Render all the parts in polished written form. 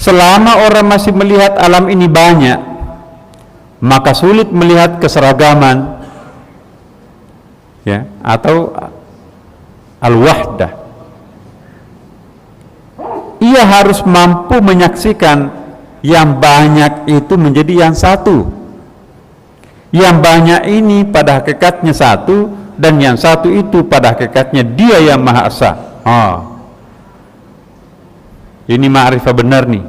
selama orang masih melihat alam ini banyak, maka sulit melihat keseragaman, ya, atau al-wahdah. Ia harus mampu menyaksikan yang banyak itu menjadi yang satu. Yang banyak ini pada hakikatnya satu, dan yang satu itu pada hakikatnya Dia yang Maha Esa. Ini ma'rifah benar nih.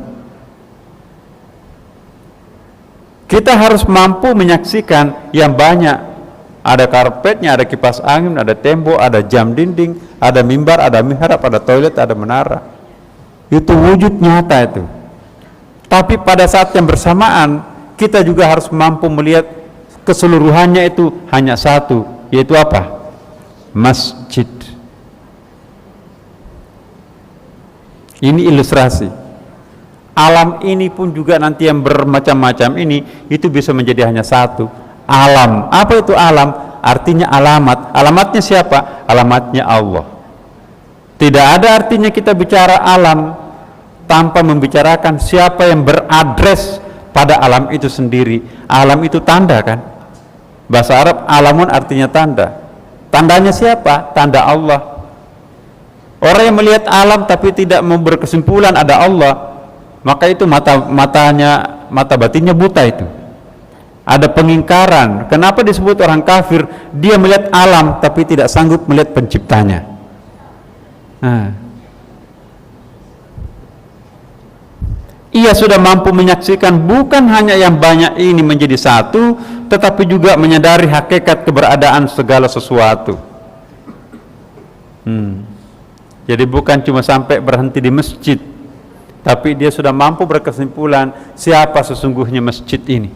Kita harus mampu menyaksikan yang banyak. Ada karpetnya, ada kipas angin, ada tembok, ada jam dinding, ada mimbar, ada mihrab, ada toilet, ada menara. Itu wujud nyata itu. Tapi pada saat yang bersamaan, kita juga harus mampu melihat keseluruhannya itu hanya satu, yaitu apa? Masjid. Ini ilustrasi. Alam ini pun juga nanti yang bermacam-macam ini, itu bisa menjadi hanya satu. Alam. Apa itu alam? Artinya alamat. Alamatnya siapa? Alamatnya Allah. Tidak ada artinya kita bicara alam tanpa membicarakan siapa yang beradres pada alam itu sendiri. Alam itu tanda kan? Bahasa Arab alamun artinya tanda. Tandanya siapa? Tanda Allah. Orang yang melihat alam tapi tidak mau berkesimpulan ada Allah, maka itu mata batinnya buta itu. Ada pengingkaran. Kenapa disebut orang kafir? Dia melihat alam tapi tidak sanggup melihat penciptanya. Ia sudah mampu menyaksikan bukan hanya yang banyak ini menjadi satu, tetapi juga menyadari hakikat keberadaan segala sesuatu. Jadi bukan cuma sampai berhenti di masjid, tapi dia sudah mampu berkesimpulan siapa sesungguhnya masjid ini.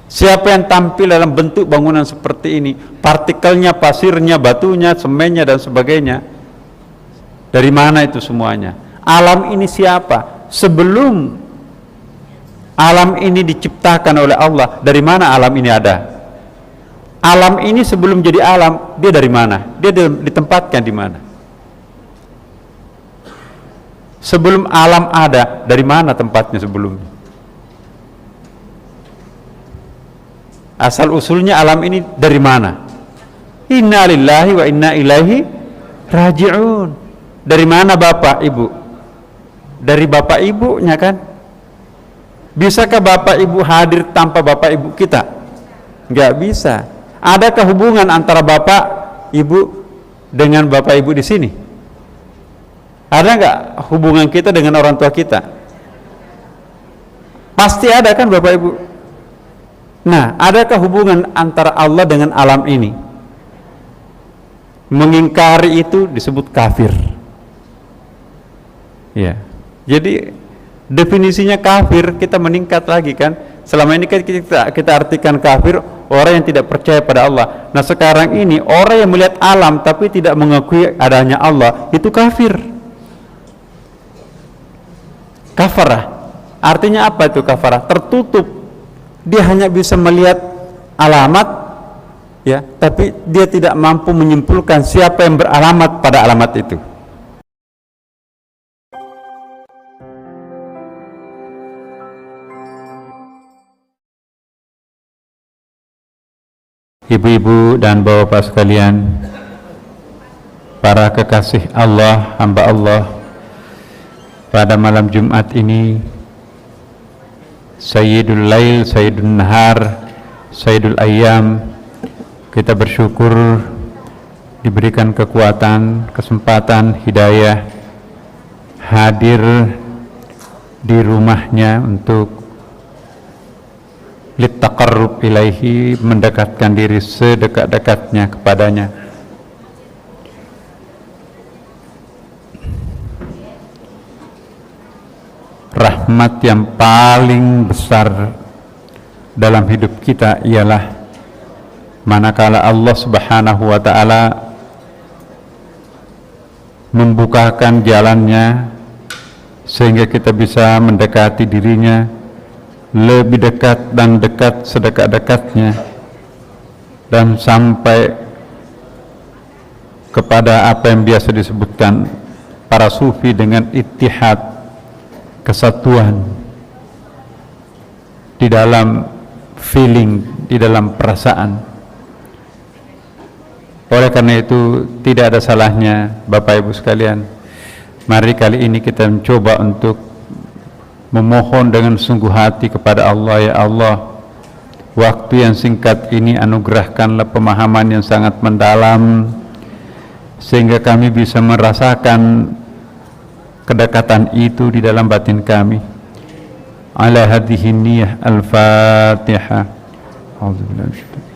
Siapa yang tampil dalam bentuk bangunan seperti ini, partikelnya, pasirnya, batunya, semennya dan sebagainya. Dari mana itu semuanya? Alam ini siapa? Sebelum alam ini diciptakan oleh Allah, dari mana alam ini ada? Alam ini sebelum jadi alam, dia dari mana? Dia ditempatkan di mana? Sebelum alam ada, dari mana tempatnya sebelumnya? Asal usulnya alam ini dari mana? Inna lillahi wa inna ilaihi raji'un. Dari mana bapak ibu? Dari bapak ibunya kan? Bisakah bapak ibu hadir tanpa bapak ibu kita? Enggak bisa. Adakah hubungan antara bapak ibu dengan bapak ibu di sini? Ada enggak hubungan kita dengan orang tua kita? Pasti ada kan bapak ibu? Nah, adakah hubungan antara Allah dengan alam ini? Mengingkari itu disebut kafir. Ya. Jadi definisinya kafir kita meningkat lagi kan? Selama ini kan kita artikan kafir orang yang tidak percaya pada Allah. Nah, sekarang ini orang yang melihat alam tapi tidak mengakui adanya Allah, itu kafir. Kafarah. Artinya apa itu kafarah? Tertutup. Dia hanya bisa melihat alamat, ya, tapi dia tidak mampu menyimpulkan siapa yang beralamat pada alamat itu. Ibu-ibu dan bapak-bapak sekalian, para kekasih Allah, hamba Allah, pada malam Jumat ini, Sayyidul Lail, Sayyidul Nahar, Sayyidul Ayyam, kita bersyukur diberikan kekuatan, kesempatan, hidayah hadir di rumahnya untuk littaqarrub ilaihi, mendekatkan diri sedekat-dekatnya kepadanya. Rahmat yang paling besar dalam hidup kita ialah manakala Allah Subhanahu wa ta'ala membukakan jalannya sehingga kita bisa mendekati dirinya lebih dekat dan dekat sedekat-dekatnya, dan sampai kepada apa yang biasa disebutkan para sufi dengan ittihad, kesatuan di dalam feeling, di dalam perasaan. Oleh karena itu tidak ada salahnya Bapak Ibu sekalian, mari kali ini kita mencoba untuk memohon dengan sungguh hati kepada Allah. Ya Allah, waktu yang singkat ini anugerahkanlah pemahaman yang sangat mendalam sehingga kami bisa merasakan kedekatan itu di dalam batin kami. Ala hadhihi niyyah al-Fatihah. A'udzubillahi minasyaitonir.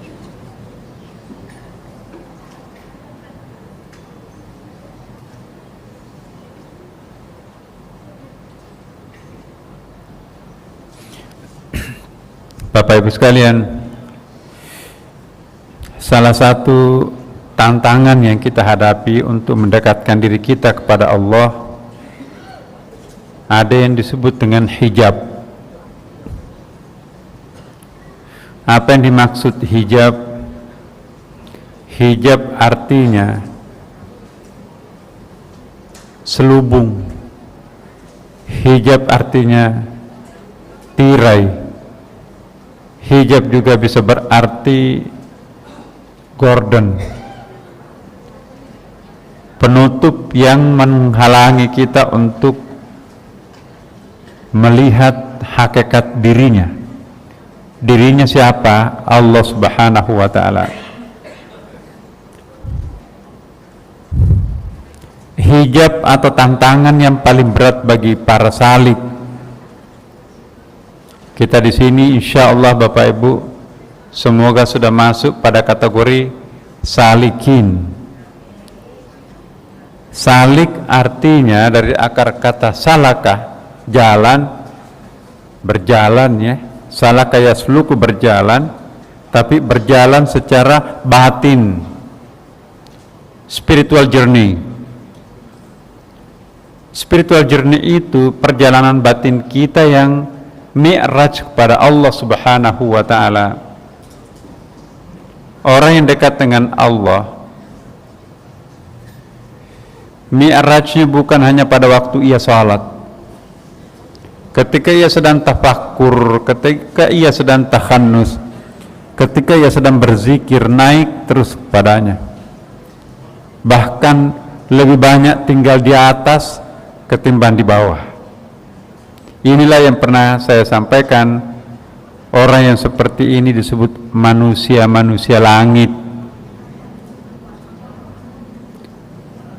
Bapak Ibu sekalian, salah satu tantangan yang kita hadapi untuk mendekatkan diri kita kepada Allah ada yang disebut dengan hijab. Apa yang dimaksud hijab? Hijab artinya selubung. Hijab artinya tirai. Hijab juga bisa berarti gordon, penutup yang menghalangi kita untuk melihat hakikat dirinya. Dirinya siapa? Allah Subhanahu wa ta'ala. Hijab atau tantangan yang paling berat bagi para salik. Kita di sini insya Allah Bapak Ibu semoga sudah masuk pada kategori salikin. Salik artinya dari akar kata salakah, jalan, berjalan ya. Salakah yasluku, berjalan, tapi berjalan secara batin, spiritual journey. Spiritual journey itu perjalanan batin kita yang mi'raj kepada Allah Subhanahu wa ta'ala. Orang yang dekat dengan Allah, mi'rajnya bukan hanya pada waktu ia salat, ketika ia sedang tafakkur, ketika ia sedang takhannus, ketika ia sedang berzikir, naik terus kepadanya. Bahkan lebih banyak tinggal di atas ketimbang di bawah. Inilah yang pernah saya sampaikan, orang yang seperti ini disebut manusia-manusia langit.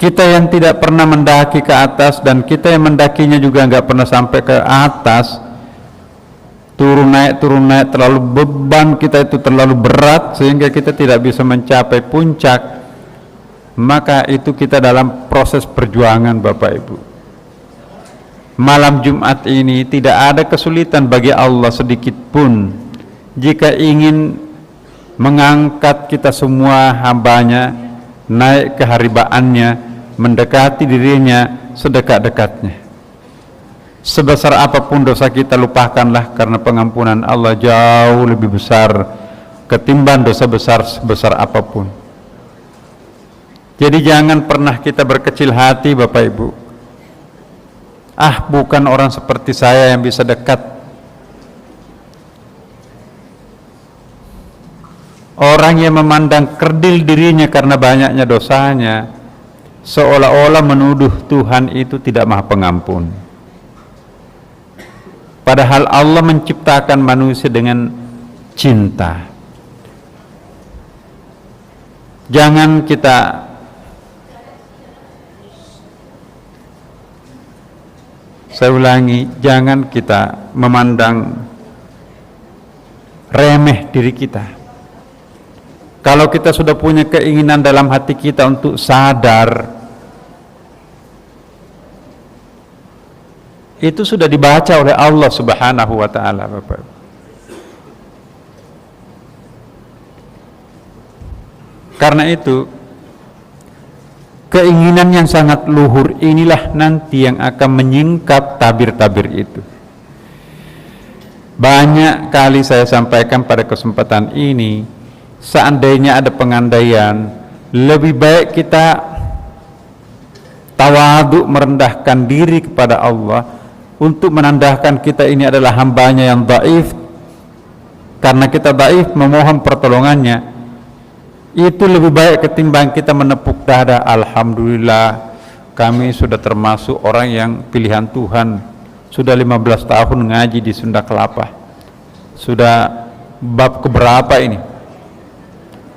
Kita yang tidak pernah mendaki ke atas dan kita yang mendakinya juga nggak pernah sampai ke atas, turun naik terlalu, beban kita itu terlalu berat sehingga kita tidak bisa mencapai puncak. Maka itu kita dalam proses perjuangan Bapak Ibu. Malam Jumat ini tidak ada kesulitan bagi Allah sedikit pun jika ingin mengangkat kita semua hambanya naik ke haribaannya, mendekati dirinya sedekat-dekatnya. Sebesar apapun dosa kita lupakanlah, karena pengampunan Allah jauh lebih besar ketimbang dosa besar sebesar apapun. Jadi jangan pernah kita berkecil hati Bapak Ibu. Bukan orang seperti saya yang bisa dekat. Orang yang memandang kerdil dirinya karena banyaknya dosanya, seolah-olah menuduh Tuhan itu tidak maha pengampun. Padahal Allah menciptakan manusia dengan cinta. Jangan kita Saya ulangi, jangan kita memandang remeh diri kita. Kalau kita sudah punya keinginan dalam hati kita untuk sadar, itu sudah dibaca oleh Allah Subhanahu wa ta'ala Bapak. Karena itu keinginan yang sangat luhur inilah nanti yang akan menyingkap tabir-tabir itu. Banyak kali saya sampaikan pada kesempatan ini, seandainya ada pengandaian, lebih baik kita tawadhu, merendahkan diri kepada Allah, untuk menandakan kita ini adalah hambanya yang dhaif. Karena kita dhaif memohon pertolongannya, itu lebih baik ketimbang kita menepuk dada, alhamdulillah kami sudah termasuk orang yang pilihan Tuhan, sudah 15 tahun ngaji di Sunda Kelapa, sudah bab keberapa ini.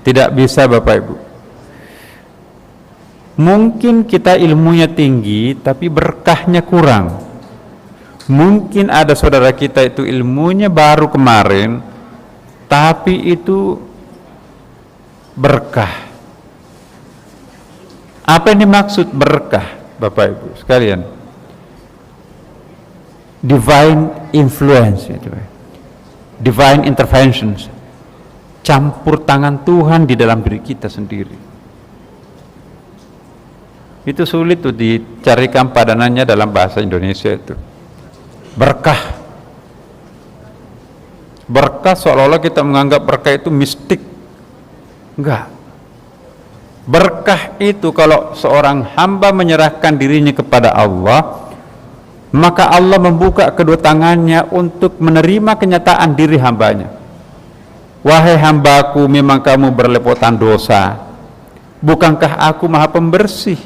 Tidak bisa Bapak Ibu. Mungkin kita ilmunya tinggi tapi berkahnya kurang. Mungkin ada saudara kita itu ilmunya baru kemarin tapi itu berkah. Apa yang dimaksud berkah Bapak Ibu sekalian? Divine influence, divine interventions, campur tangan Tuhan di dalam diri kita sendiri. Itu sulit tuh dicarikan padanannya dalam bahasa Indonesia itu. Berkah. Berkah seolah-olah kita menganggap berkah itu mistik. Enggak. Berkah itu kalau seorang hamba menyerahkan dirinya kepada Allah, maka Allah membuka kedua tangannya untuk menerima kenyataan diri hambanya. Wahai hambaku, memang kamu berlepotan dosa, bukankah aku maha pembersih?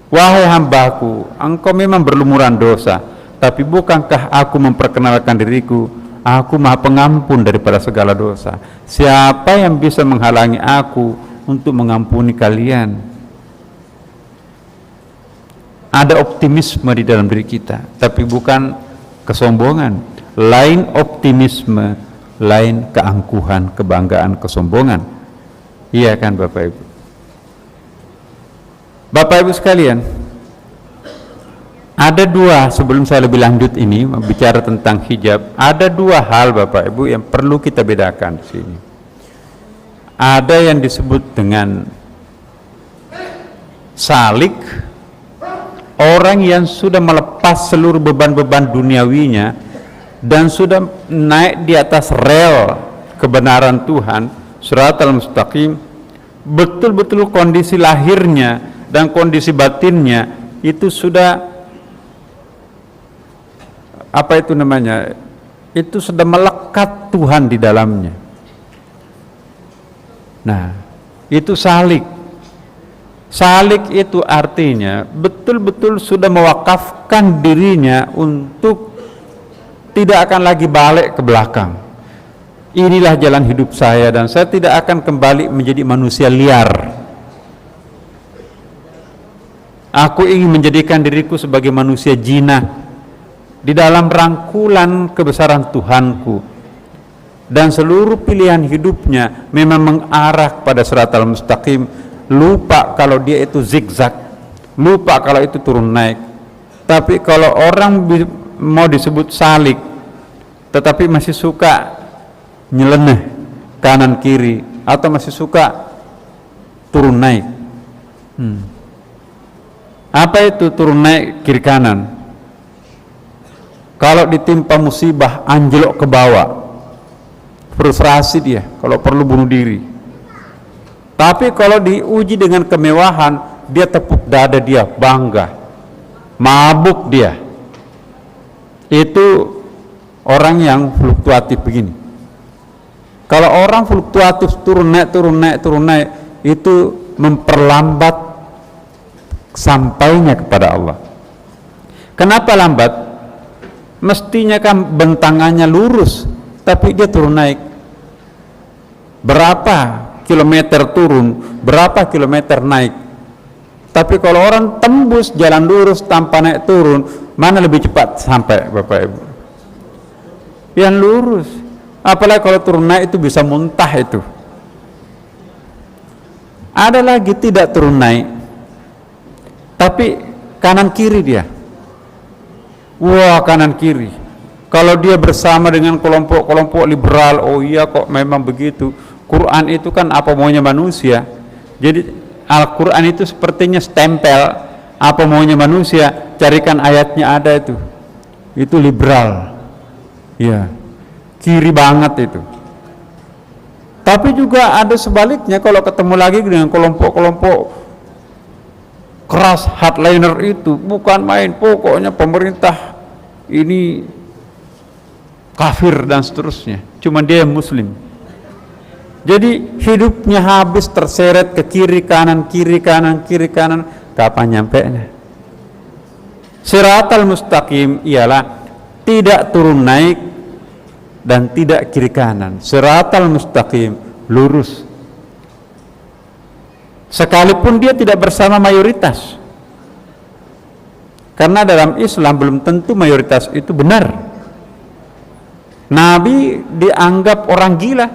Wahai hambaku, engkau memang berlumuran dosa, tapi bukankah aku memperkenalkan diriku, aku maha pengampun daripada segala dosa. Siapa yang bisa menghalangi aku untuk mengampuni kalian? Ada optimisme di dalam diri kita, tapi bukan kesombongan. Lain optimisme, lain keangkuhan, kebanggaan, kesombongan. Iya kan Bapak Ibu? Bapak Ibu sekalian, ada dua, sebelum saya lebih lanjut ini bicara tentang hijab, ada dua hal Bapak Ibu yang perlu kita bedakan di sini. Ada yang disebut dengan salik, orang yang sudah melepas seluruh beban-beban duniawinya dan sudah naik di atas rel kebenaran Tuhan, Shiratal Mustaqim, betul-betul kondisi lahirnya dan kondisi batinnya itu sudah apa itu namanya, itu sudah melekat Tuhan di dalamnya. Nah, itu salik. Salik itu artinya betul-betul sudah mewakafkan dirinya untuk tidak akan lagi balik ke belakang. Inilah jalan hidup saya dan saya tidak akan kembali menjadi manusia liar. Aku ingin menjadikan diriku sebagai manusia jinah di dalam rangkulan kebesaran Tuhanku, dan seluruh pilihan hidupnya memang mengarah pada Shiratal Mustaqim. Lupa kalau dia itu zigzag, lupa kalau itu turun naik. Tapi kalau orang mau disebut salik tetapi masih suka nyeleneh kanan kiri atau masih suka turun naik, apa itu turun naik kiri kanan? Kalau ditimpa musibah anjlok ke bawah, frustrasi dia, kalau perlu bunuh diri. Tapi kalau diuji dengan kemewahan, dia tepuk dada, dia bangga, mabuk dia. Itu orang yang fluktuatif begini. Kalau orang fluktuatif turun naik turun naik turun naik, itu memperlambat sampainya kepada Allah. Kenapa lambat? Mestinya kan bentangannya lurus, tapi dia turun naik. Berapa kilometer turun, berapa kilometer naik. Tapi kalau orang tembus jalan lurus tanpa naik turun, mana lebih cepat sampai Bapak Ibu? Yang lurus. Apalagi kalau turun naik itu bisa muntah itu. Ada lagi tidak turun naik, tapi kanan kiri dia. Wah, kanan kiri. Kalau dia bersama dengan kelompok-kelompok liberal, oh iya kok memang begitu. Quran itu kan apa maunya manusia. Jadi Al-Quran itu sepertinya stempel apa maunya manusia, carikan ayatnya ada itu. Itu liberal. Ya. Kiri banget itu. Tapi juga ada sebaliknya, kalau ketemu lagi dengan kelompok-kelompok keras hardliner itu bukan main, pokoknya pemerintah ini kafir dan seterusnya, cuma dia yang muslim. Jadi hidupnya habis terseret ke kiri kanan, kapan nyampenya? Siratal mustaqim ialah tidak turun naik dan tidak kiri kanan. Siratal mustaqim, lurus. Sekalipun dia tidak bersama mayoritas, karena dalam Islam belum tentu mayoritas itu benar. Nabi dianggap orang gila,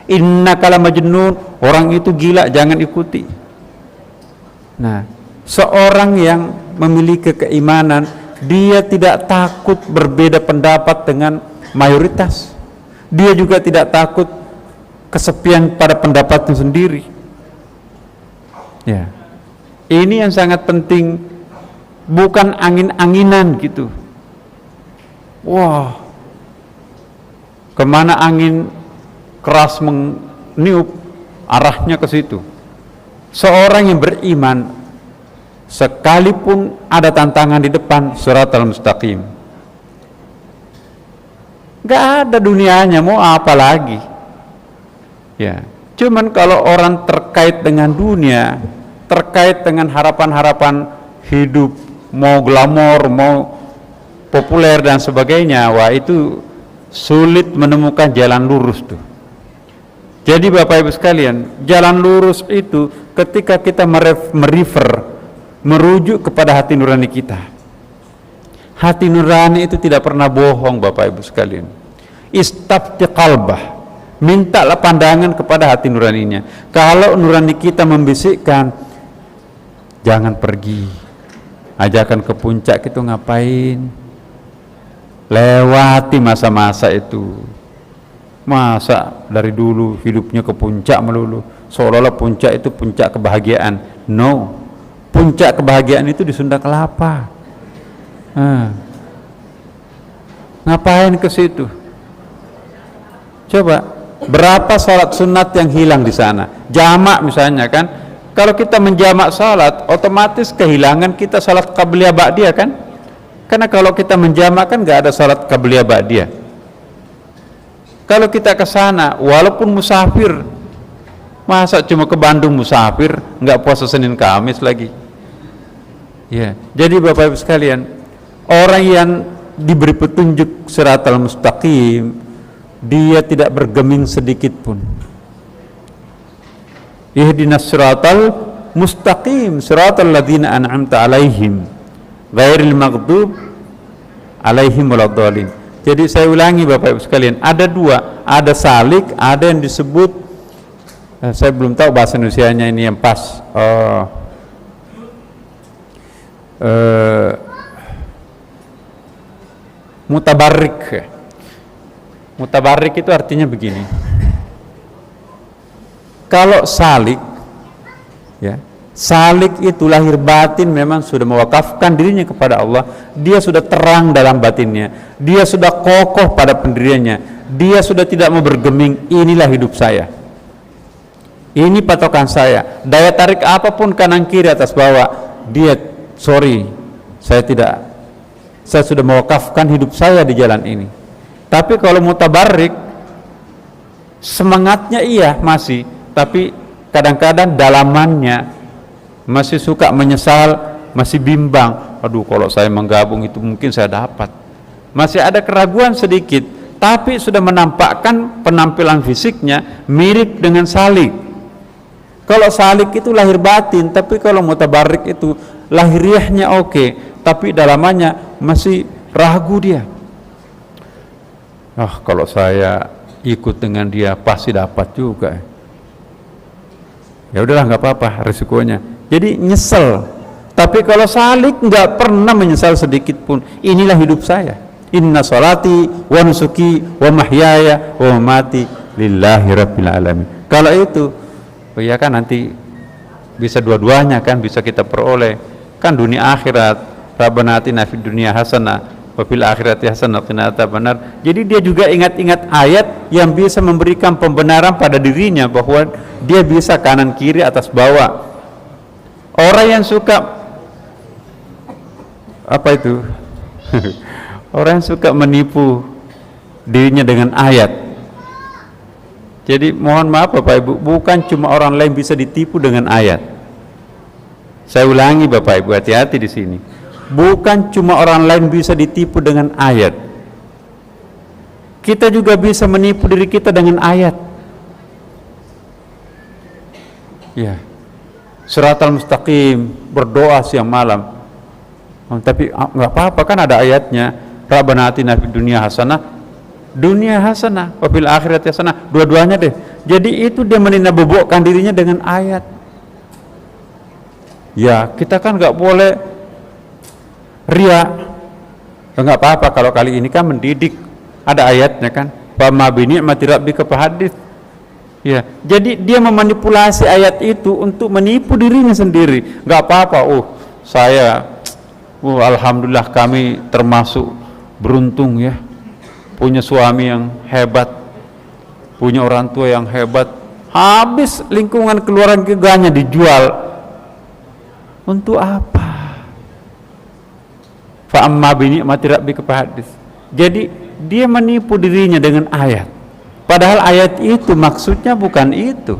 innaka lamajnun, orang itu gila, jangan ikuti. Nah, seorang yang memiliki keimanan, dia tidak takut berbeda pendapat dengan mayoritas. Dia juga tidak takut kesepian pada pendapatnya sendiri. Ya, ini yang sangat penting, bukan angin-anginan gitu. Wah, kemana angin keras meniup, arahnya ke situ. Seorang yang beriman, sekalipun ada tantangan di depan, siratal mustaqim. Gak ada dunianya, mau apa lagi? Ya, cuman kalau orang terkait dengan dunia, terkait dengan harapan-harapan hidup, mau glamor, mau populer dan sebagainya, wah itu sulit menemukan jalan lurus tuh. Jadi Bapak Ibu sekalian, jalan lurus itu ketika kita merujuk kepada hati nurani kita. Hati nurani itu tidak pernah bohong Bapak Ibu sekalian. Istafti qalbah, mintalah pandangan kepada hati nuraninya. Kalau nurani kita membisikkan, jangan pergi, ajakan ke puncak itu ngapain? Lewati masa-masa itu. Masa dari dulu hidupnya ke puncak melulu, seolah-olah puncak itu puncak kebahagiaan. No, puncak kebahagiaan itu di Sunda Kelapa. Ngapain ke situ? Coba, berapa salat sunat yang hilang di sana? Jamak misalnya kan, kalau kita menjamak salat, otomatis kehilangan kita salat qabliyah ba'diyah kan? Karena kalau kita menjamak kan nggak ada salat qabliyah ba'diyah. Kalau kita ke sana, walaupun musafir, masa cuma ke Bandung musafir, nggak puasa Senin Kamis lagi? Ya, jadi Bapak Ibu sekalian, orang yang diberi petunjuk siratal mustaqim, dia tidak bergeming sedikit pun. Ihdinas siratal mustaqim, siratal ladzina an'amta alaihim, ghairil maghdub alaihim waladdallin. Jadi saya ulangi Bapak Ibu sekalian, ada dua, ada salik, ada yang disebut, saya belum tahu bahasa Indonesianya ini yang pas, mutabarrik. Mutabarrik itu artinya begini, kalau salik, ya, salik itu lahir batin memang sudah mewakafkan dirinya kepada Allah, dia sudah terang dalam batinnya, dia sudah kokoh pada pendiriannya, dia sudah tidak mau bergeming, inilah hidup saya, ini patokan saya, daya tarik apapun kanan kiri atas bawah, dia saya sudah mewakafkan hidup saya di jalan ini. Tapi kalau mutabarrik, semangatnya iya masih, tapi kadang-kadang dalamannya masih suka menyesal, masih bimbang, aduh kalau saya menggabung itu mungkin saya dapat, masih ada keraguan sedikit, tapi sudah menampakkan penampilan fisiknya mirip dengan salik. Kalau salik itu lahir batin, tapi kalau mutabarrik itu lahiriahnya oke, tapi dalamannya masih ragu dia. Kalau saya ikut dengan dia pasti dapat juga. Ya udahlah, nggak apa-apa risikonya. Jadi nyesel. Tapi kalau salik nggak pernah menyesal sedikit pun. Inilah hidup saya. Inna sholati wa nusuki wa mahyaya wa mamati lillahi rabbil alamin. Kalau itu, ya kan nanti bisa dua-duanya kan, bisa kita peroleh. Kan dunia akhirat, Rabbana atina fid dunya hasanah wa fil akhirati hasanah wa qina adzabannar. Jadi dia juga ingat-ingat ayat yang bisa memberikan pembenaran pada dirinya bahwa dia bisa kanan kiri atas bawah. Orang yang suka apa itu? Orang yang suka menipu dirinya dengan ayat. Jadi mohon maaf Bapak Ibu, bukan cuma orang lain bisa ditipu dengan ayat. Saya ulangi Bapak Ibu, hati-hati di sini. Bukan cuma orang lain bisa ditipu dengan ayat. Kita juga bisa menipu diri kita dengan ayat. Ya. Siratal mustaqim, berdoa siang malam. Tapi enggak apa-apa kan ada ayatnya. Rabbana atina fid dunya hasanah wa fil akhirati hasanah. Dua-duanya deh. Jadi itu dia meninabobokan dirinya dengan ayat. Ya, kita kan enggak boleh ria. Enggak apa-apa kalau kali ini kan mendidik. Ada ayatnya kan. Fa ma bi ni'mati rabbika fahadits. Ya, jadi dia memanipulasi ayat itu untuk menipu dirinya sendiri. Enggak apa-apa. Alhamdulillah kami termasuk beruntung ya, punya suami yang hebat, punya orang tua yang hebat. Habis lingkungan keluarganya dijual untuk apa? Fa amma bi ni'mati rabbika fahadits. Jadi dia menipu dirinya dengan ayat, padahal ayat itu maksudnya bukan itu.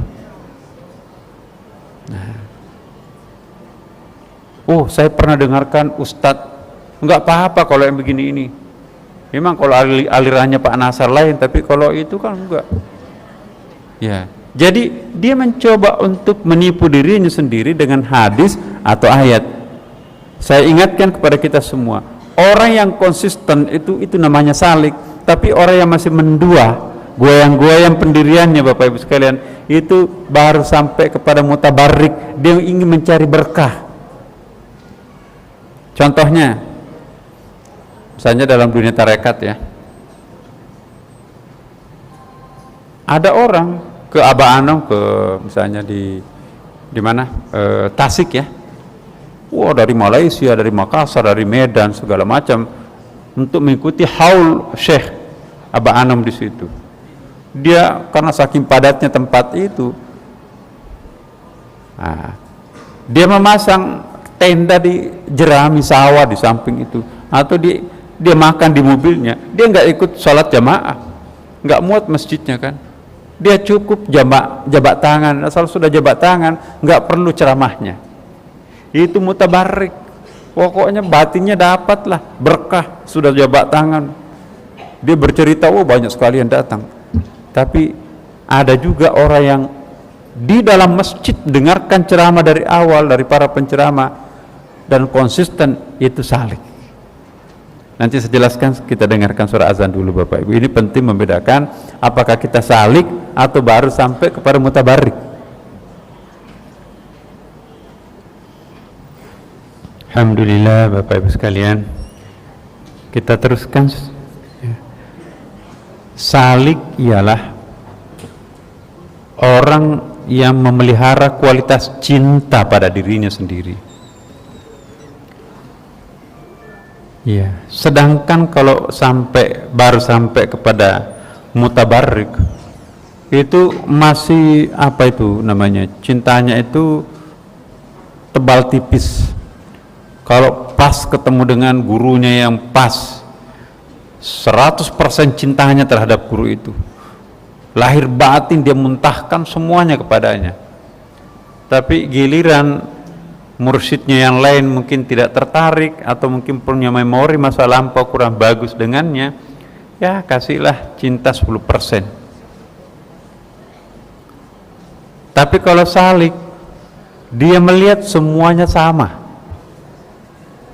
Saya pernah dengarkan Ustadz, enggak apa-apa kalau yang begini ini. Memang kalau alirannya Pak Nasar lain, tapi kalau itu kan enggak. Ya, jadi dia mencoba untuk menipu dirinya sendiri dengan hadis atau ayat. Saya ingatkan kepada kita semua, orang yang konsisten itu namanya salik, tapi orang yang masih mendua, goyang-goyang pendiriannya Bapak Ibu sekalian, itu baru sampai kepada mutabarrik, dia ingin mencari berkah. Contohnya, misalnya dalam dunia tarekat ya, ada orang ke Aba Anom, ke misalnya di mana, Tasik ya, dari Malaysia, dari Makassar, dari Medan, segala macam, untuk mengikuti haul Syekh Aba Anom di situ. Dia karena saking padatnya tempat itu, dia memasang tenda di jerami sawah di samping itu, atau dia makan di mobilnya. Dia nggak ikut sholat jamaah, nggak muat masjidnya kan. Dia cukup jabat tangan, asal sudah jabat tangan, nggak perlu ceramahnya. Itu mutabarrik, pokoknya batinnya dapatlah berkah, sudah jabat tangan. Dia bercerita, banyak sekali yang datang. Tapi ada juga orang yang di dalam masjid dengarkan ceramah dari awal dari para penceramah dan konsisten, itu salik. Nanti saya jelaskan, kita dengarkan surah azan dulu Bapak Ibu. Ini penting membedakan apakah kita salik atau baru sampai kepada mutabarrik. Alhamdulillah Bapak Ibu sekalian, kita teruskan. Salik ialah orang yang memelihara kualitas cinta pada dirinya sendiri. Ya, sedangkan kalau baru sampai kepada mutabarrik, itu masih cintanya itu tebal tipis. Kalau pas ketemu dengan gurunya yang pas, 100% cintanya terhadap guru itu, lahir batin dia muntahkan semuanya kepadanya. Tapi giliran mursyidnya yang lain mungkin tidak tertarik, atau mungkin punya memori masa lampau kurang bagus dengannya, ya kasihlah cinta 10%. Tapi kalau salik, dia melihat semuanya sama.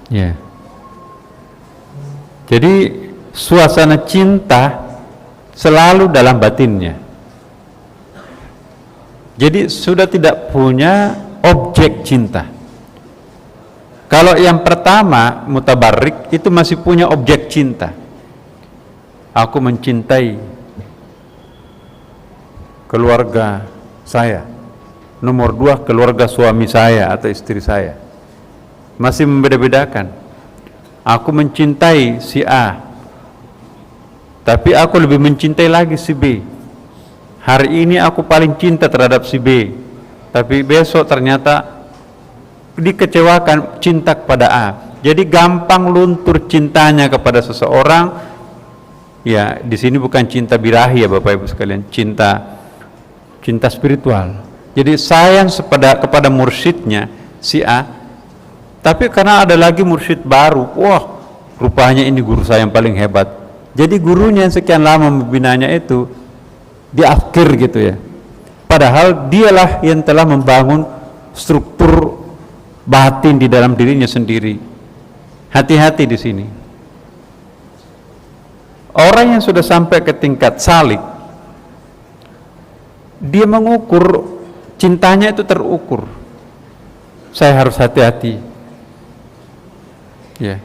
Ya. Jadi suasana cinta selalu dalam batinnya. Jadi sudah tidak punya objek cinta. Kalau yang pertama mutabarrik itu masih punya objek cinta. Aku mencintai keluarga saya. Nomor 2 keluarga suami saya atau istri saya. Masih membeda-bedakan. Aku mencintai si A, tapi aku lebih mencintai lagi si B. Hari ini aku paling cinta terhadap si B, tapi besok ternyata dikecewakan cinta kepada A. Jadi gampang luntur cintanya kepada seseorang. Ya, di sini bukan cinta birahi ya Bapak Ibu sekalian, cinta spiritual. Jadi sayang kepada mursyidnya si A. Tapi karena ada lagi mursyid baru, wah, rupanya ini guru saya yang paling hebat. Jadi gurunya yang sekian lama membinanya itu diakhir gitu ya. Padahal dialah yang telah membangun struktur batin di dalam dirinya sendiri. Hati-hati di sini. Orang yang sudah sampai ke tingkat salik, dia mengukur cintanya itu terukur. Saya harus hati-hati. Ya.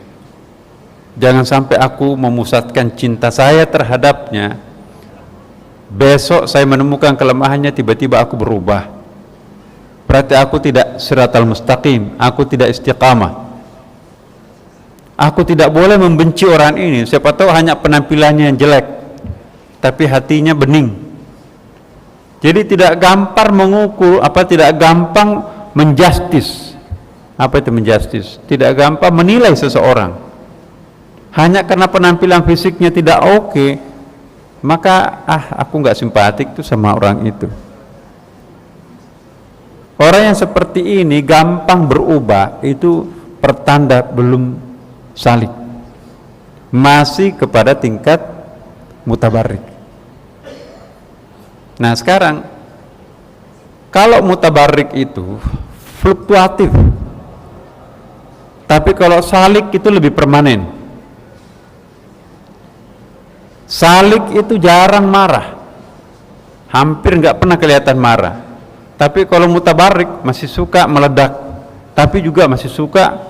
Jangan sampai aku memusatkan cinta saya terhadapnya. Besok saya menemukan kelemahannya, tiba-tiba aku berubah. Berarti aku tidak siratal mustaqim, aku tidak istiqamah. Aku tidak boleh membenci orang ini, siapa tahu hanya penampilannya yang jelek, tapi hatinya bening. Jadi tidak gampang mengukur, tidak gampang menjustis. Apa itu menjustis? Tidak gampang menilai seseorang. Hanya karena penampilan fisiknya tidak oke, maka aku nggak simpatik tuh sama orang itu. Orang yang seperti ini gampang berubah, itu pertanda belum salik, masih kepada tingkat mutabarrik. Nah sekarang kalau mutabarrik itu fluktuatif, tapi kalau salik itu lebih permanen. Salik itu jarang marah, hampir nggak pernah kelihatan marah. Tapi kalau mutabarrik masih suka meledak, tapi juga masih suka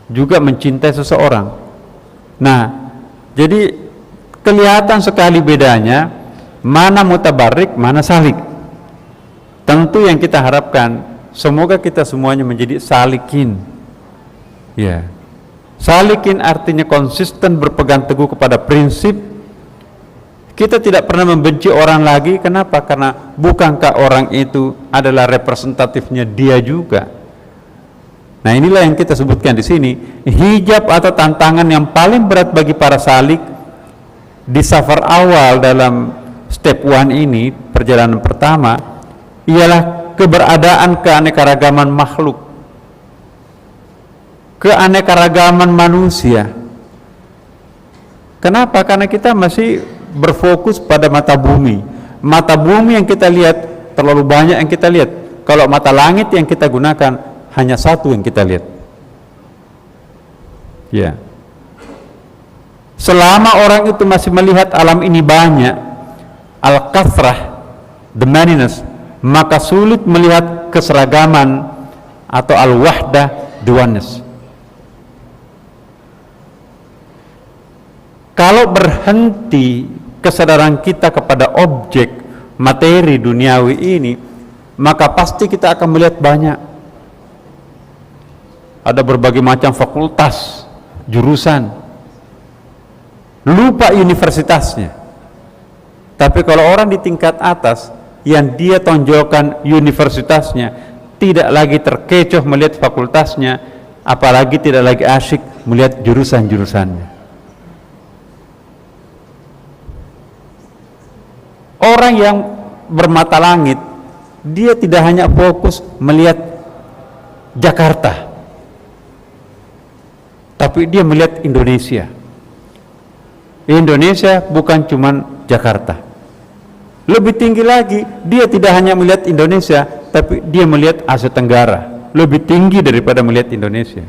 juga mencintai seseorang. Nah, jadi kelihatan sekali bedanya mana mutabarrik, mana salik. Tentu yang kita harapkan semoga kita semuanya menjadi salikin. Ya. Salikin artinya konsisten berpegang teguh kepada prinsip. Kita tidak pernah membenci orang lagi. Kenapa? Karena bukankah orang itu adalah representatifnya dia juga. Nah inilah yang kita sebutkan di sini, hijab atau tantangan yang paling berat bagi para salik di safar awal dalam step 1 ini, perjalanan pertama, ialah keberadaan keanekaragaman makhluk, keanekaragaman manusia. Kenapa? Karena kita masih berfokus pada mata bumi. Mata bumi yang kita lihat terlalu banyak yang kita lihat. Kalau mata langit yang kita gunakan hanya satu yang kita lihat. Ya. Selama orang itu masih melihat alam ini banyak, al-kathrah, the manyness, maka sulit melihat keseragaman atau al-wahdah, the oneness. Kalau berhenti kesadaran kita kepada objek materi duniawi ini, maka pasti kita akan melihat banyak. Ada berbagai macam fakultas, jurusan, lupa universitasnya. Tapi kalau orang di tingkat atas yang dia tonjolkan universitasnya, tidak lagi terkecoh melihat fakultasnya, apalagi tidak lagi asyik melihat jurusan-jurusannya. Orang yang bermata langit, dia tidak hanya fokus melihat Jakarta, tapi dia melihat Indonesia. Indonesia bukan cuma Jakarta. Lebih tinggi lagi, dia tidak hanya melihat Indonesia, tapi dia melihat Asia Tenggara. Lebih tinggi daripada melihat Indonesia.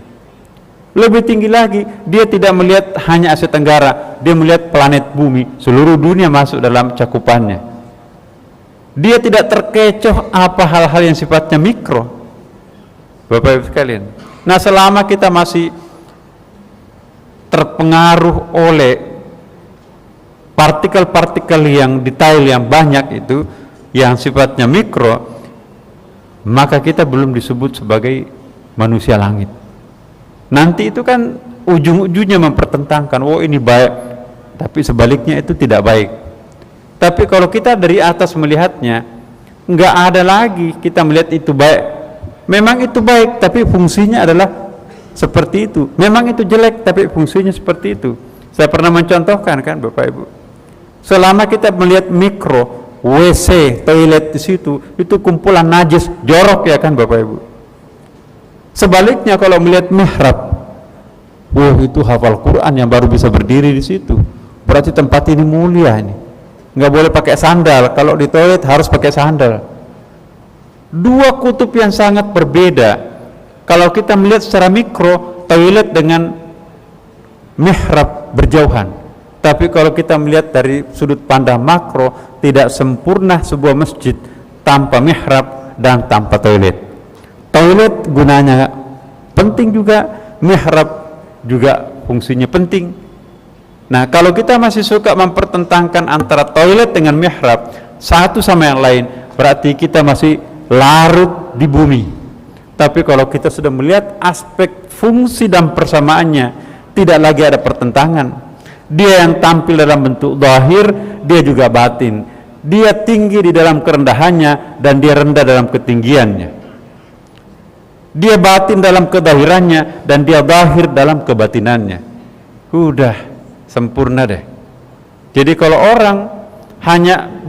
Lebih tinggi lagi, dia tidak melihat hanya Asia Tenggara, dia melihat planet bumi, seluruh dunia masuk dalam cakupannya. Dia tidak terkecoh apa hal-hal yang sifatnya mikro. Bapak Ibu sekalian. Nah, selama kita masih terpengaruh oleh partikel-partikel yang detail yang banyak itu, yang sifatnya mikro, maka kita belum disebut sebagai manusia langit. Nanti itu kan ujung-ujungnya mempertentangkan, oh ini baik, tapi sebaliknya itu tidak baik. Tapi kalau kita dari atas melihatnya, nggak ada lagi kita melihat itu baik. Memang itu baik, tapi fungsinya adalah seperti itu. Memang itu jelek, tapi fungsinya seperti itu. Saya pernah mencontohkan kan Bapak Ibu. Selama kita melihat mikro, WC, toilet di situ, itu kumpulan najis, jorok ya kan Bapak Ibu. Sebaliknya kalau melihat mihrab, wah itu hafal Quran yang baru bisa berdiri di situ. Berarti tempat ini mulia ini. Nggak boleh pakai sandal. Kalau di toilet harus pakai sandal. Dua kutub yang sangat berbeda. Kalau kita melihat secara mikro, toilet dengan mihrab berjauhan. Tapi kalau kita melihat dari sudut pandang makro, tidak sempurna sebuah masjid tanpa mihrab dan tanpa toilet. Toilet gunanya penting juga, mihrab juga fungsinya penting. Nah, kalau kita masih suka mempertentangkan antara toilet dengan mihrab satu sama yang lain, berarti kita masih larut di bumi. Tapi kalau kita sudah melihat aspek fungsi dan persamaannya, tidak lagi ada pertentangan. Dia yang tampil dalam bentuk zahir, dia juga batin. Dia tinggi di dalam kerendahannya dan dia rendah dalam ketinggiannya. Dia batin dalam kezahirannya dan dia zahir dalam kebatinannya. Udah sempurna deh. Jadi kalau orang hanya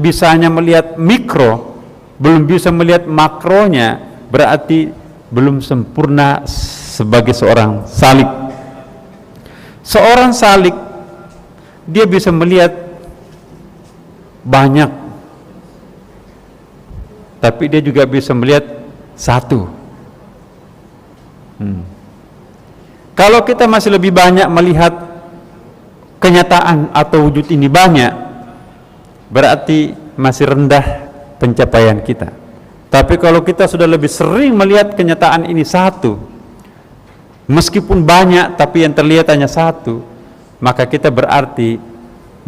melihat mikro, belum bisa melihat makronya, berarti belum sempurna sebagai seorang salik. Seorang salik dia bisa melihat banyak, tapi dia juga bisa melihat satu. Kalau kita masih lebih banyak melihat kenyataan atau wujud ini banyak, berarti masih rendah pencapaian kita. Tapi kalau kita sudah lebih sering melihat kenyataan ini satu, meskipun banyak tapi yang terlihat hanya satu, maka kita berarti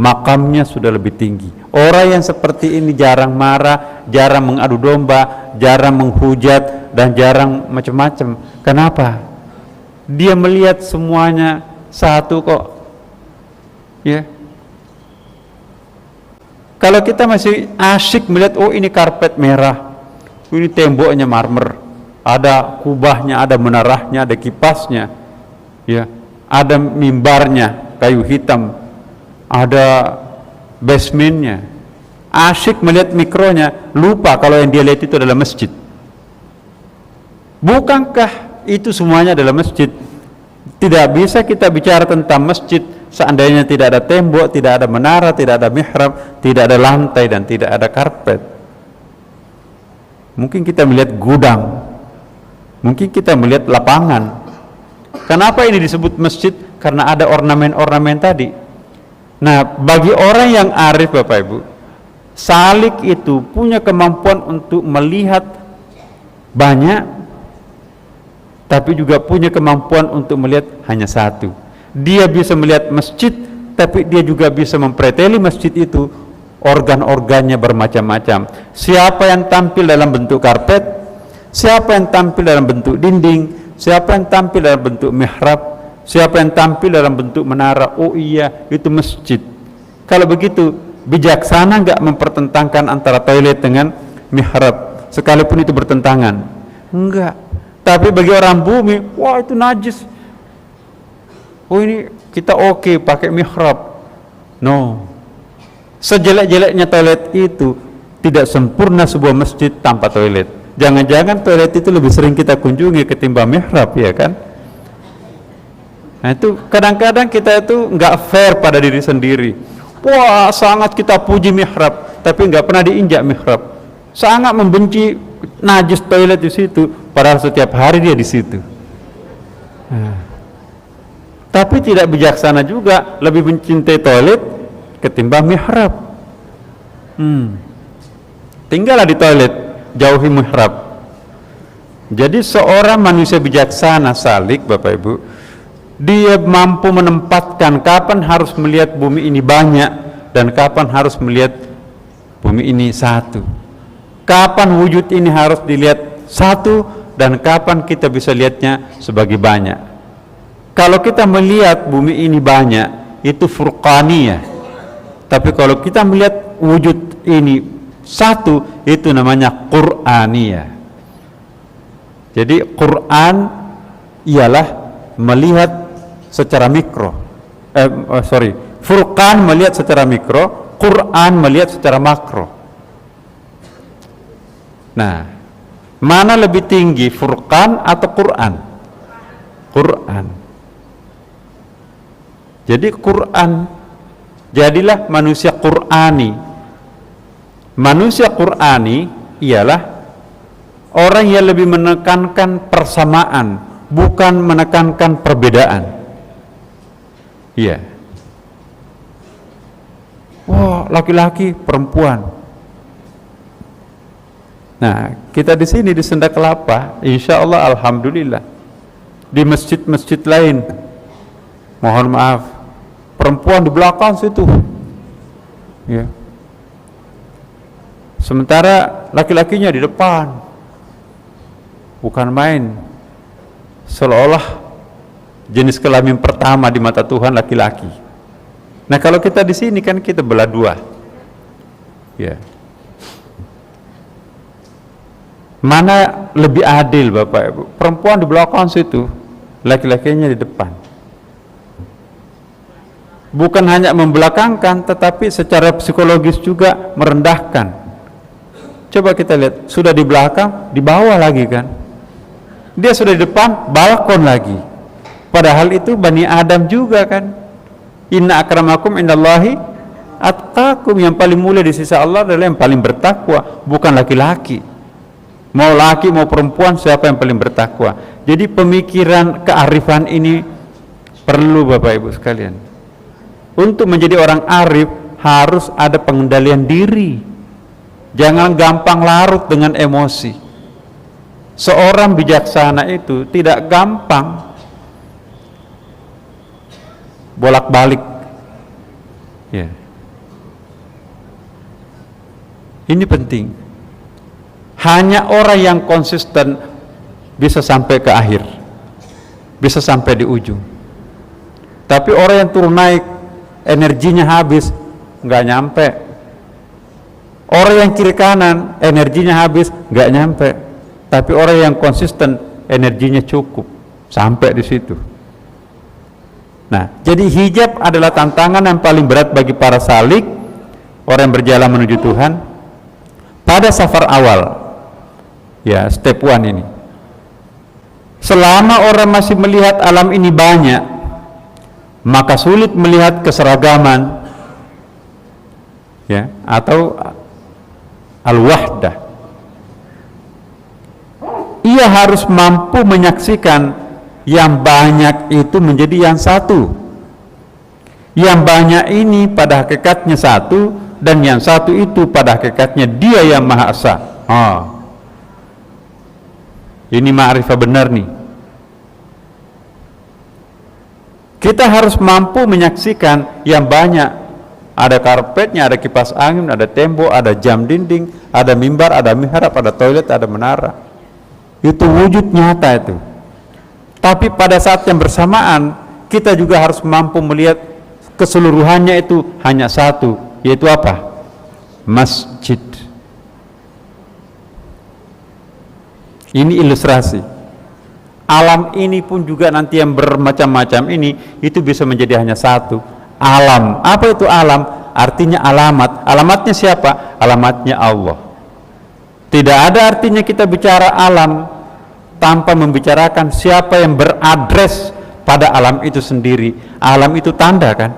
makamnya sudah lebih tinggi. Orang yang seperti ini jarang marah, jarang mengadu domba, jarang menghujat, dan jarang macam-macam. Kenapa? Dia melihat semuanya satu kok. Ya. Kalau kita masih asyik melihat, oh ini karpet merah, ini temboknya marmer, ada kubahnya, ada menarahnya, ada kipasnya, ya, ada mimbarnya kayu hitam, ada basementnya. Asyik melihat mikronya, lupa kalau yang dia lihat itu adalah masjid. Bukankah itu semuanya adalah masjid? Tidak bisa kita bicara tentang masjid seandainya tidak ada tembok, tidak ada menara, tidak ada mihrab, tidak ada lantai, dan tidak ada karpet. Mungkin kita melihat gudang, mungkin kita melihat lapangan. Kenapa ini disebut masjid? Karena ada ornamen-ornamen tadi. Nah, bagi orang yang arif Bapak Ibu, salik itu punya kemampuan untuk melihat banyak, tapi juga punya kemampuan untuk melihat hanya satu. Dia bisa melihat masjid, tapi dia juga bisa mempreteli masjid itu. Organ-organnya bermacam-macam. Siapa yang tampil dalam bentuk karpet, siapa yang tampil dalam bentuk dinding, siapa yang tampil dalam bentuk mihrab, siapa yang tampil dalam bentuk menara. Oh iya, itu masjid. Kalau begitu, bijaksana enggak mempertentangkan antara toilet dengan mihrab, sekalipun itu bertentangan? Enggak. Tapi bagi orang bumi, wah itu najis. Oh ini kita oke pakai mihrab. No. Sejelek-jeleknya toilet itu tidak sempurna sebuah masjid tanpa toilet. Jangan-jangan toilet itu lebih sering kita kunjungi ketimbang mihrab, ya kan? Nah itu kadang-kadang kita itu nggak fair pada diri sendiri. Wah sangat kita puji mihrab, tapi nggak pernah diinjak mihrab. Sangat membenci najis toilet di situ, padahal setiap hari dia di situ. Tapi tidak bijaksana juga lebih mencintai toilet ketimbang mihrab. Tinggallah di toilet, jauhi mihrab. Jadi seorang manusia bijaksana salik Bapak Ibu, dia mampu menempatkan kapan harus melihat bumi ini banyak dan kapan harus melihat bumi ini satu. Kapan wujud ini harus dilihat satu dan kapan kita bisa lihatnya sebagai banyak. Kalau kita melihat bumi ini banyak, itu furqaniyah. Tapi kalau kita melihat wujud ini satu, itu namanya Qur'aniyah. Jadi Quran ialah melihat secara mikro. Furqan melihat secara mikro, Quran melihat secara makro. Nah, mana lebih tinggi, Furqan atau Quran? Quran. Jadi Quran, jadilah manusia Qurani. Manusia Qurani ialah orang yang lebih menekankan persamaan, bukan menekankan perbedaan. Iya. Wah, laki-laki, perempuan. Nah, kita di sini di Sunda Kelapa, insya Allah, alhamdulillah. Di masjid-masjid lain, mohon maaf, perempuan di belakang situ. Ya. Sementara laki-lakinya di depan. Bukan main. Seolah-olah jenis kelamin pertama di mata Tuhan laki-laki. Nah, kalau kita di sini kan kita belah dua. Ya. Mana lebih adil Bapak Ibu? Perempuan di belakang situ, laki-lakinya di depan. Bukan hanya membelakangkan, tetapi secara psikologis juga merendahkan. Coba kita lihat, sudah di belakang, di bawah lagi kan. Dia sudah di depan, balkon lagi. Padahal itu Bani Adam juga kan. Inna akramakum indallahi atqakum, yang paling mulia di sisi Allah adalah yang paling bertakwa, bukan laki-laki. Mau laki mau perempuan, siapa yang paling bertakwa? Jadi pemikiran kearifan ini perlu Bapak Ibu sekalian. Untuk menjadi orang arif harus ada pengendalian diri. Jangan gampang larut dengan emosi. Seorang bijaksana itu tidak gampang bolak-balik. Ya. Ini penting. Hanya orang yang konsisten bisa sampai ke akhir, bisa sampai di ujung. Tapi orang yang turun naik, energinya habis, nggak nyampe. Orang yang kiri kanan, energinya habis, nggak nyampe. Tapi orang yang konsisten, energinya cukup, sampai di situ. Nah, jadi hijab adalah tantangan yang paling berat bagi para salik, orang yang berjalan menuju Tuhan, pada safar awal. Ya, step 1 ini. Selama orang masih melihat alam ini banyak, maka sulit melihat keseragaman, ya, atau al-wahdah. Ia harus mampu menyaksikan yang banyak itu menjadi yang satu. Yang banyak ini pada hakikatnya satu, dan yang satu itu pada hakikatnya Dia yang Maha Esa. Ini ma'rifah benar nih. Kita harus mampu menyaksikan yang banyak. Ada karpetnya, ada kipas angin, ada tembok, ada jam dinding, ada mimbar, ada mihrab, ada toilet, ada menara. Itu wujud nyata itu. Tapi pada saat yang bersamaan, kita juga harus mampu melihat keseluruhannya itu hanya satu, yaitu apa? Masjid. Ini ilustrasi. Alam ini pun juga nanti yang bermacam-macam ini, itu bisa menjadi hanya satu. Alam. Apa itu alam? Artinya alamat. Alamatnya siapa? Alamatnya Allah. Tidak ada artinya kita bicara alam tanpa membicarakan siapa yang beradres pada alam itu sendiri. Alam itu tanda kan?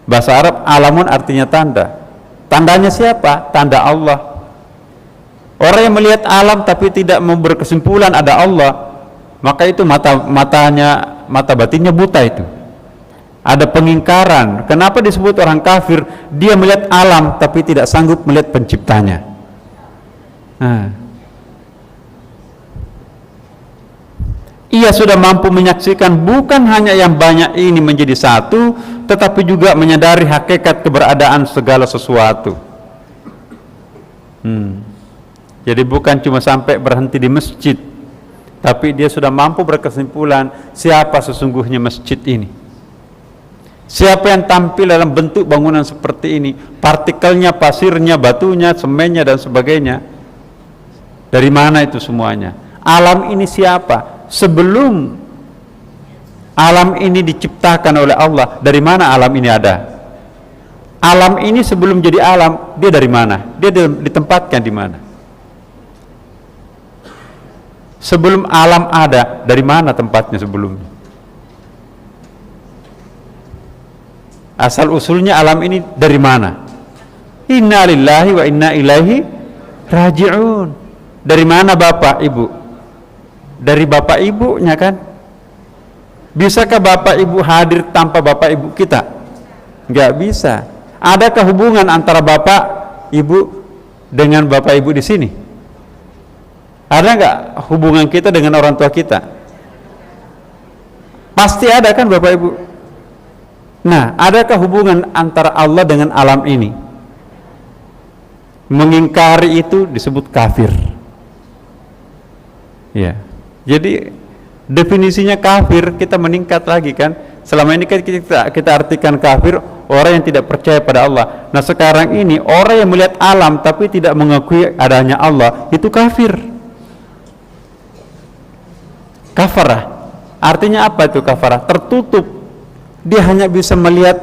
Bahasa Arab alamun artinya tanda. Tandanya siapa? Tanda Allah. Orang yang melihat alam tapi tidak mau berkesimpulan ada Allah, maka itu mata batinnya buta itu. Ada pengingkaran. Kenapa disebut orang kafir? Dia melihat alam tapi tidak sanggup melihat penciptanya. Ia sudah mampu menyaksikan bukan hanya yang banyak ini menjadi satu, tetapi juga menyadari hakikat keberadaan segala sesuatu. Jadi bukan cuma sampai berhenti di masjid, tapi dia sudah mampu berkesimpulan siapa sesungguhnya masjid ini. Siapa yang tampil dalam bentuk bangunan seperti ini, partikelnya, pasirnya, batunya, semennya dan sebagainya. Dari mana itu semuanya? Alam ini siapa? Sebelum Alam ini diciptakan oleh Allah. Dari mana alam ini ada? Alam ini sebelum jadi alam, dia dari mana? Dia ditempatkan di mana? Sebelum alam ada, dari mana tempatnya sebelumnya? Asal usulnya alam ini dari mana? Inna lillahi wa inna ilaihi raji'un. Dari mana bapak ibu? Dari bapak ibunya kan? Bisakah bapak ibu hadir tanpa bapak ibu kita? Nggak bisa. Adakah hubungan antara bapak ibu dengan bapak ibu di sini? Ada nggak hubungan kita dengan orang tua kita? Pasti ada kan bapak ibu? Nah, adakah hubungan antara Allah dengan alam ini? Mengingkari itu disebut kafir. Ya. Jadi definisinya kafir, kita meningkat lagi kan. Selama ini kan kita artikan kafir orang yang tidak percaya pada Allah. Nah, sekarang ini orang yang melihat alam tapi tidak mengakui adanya Allah, itu kafir. Kafarah. Artinya apa itu kafarah? Tertutup. Dia hanya bisa melihat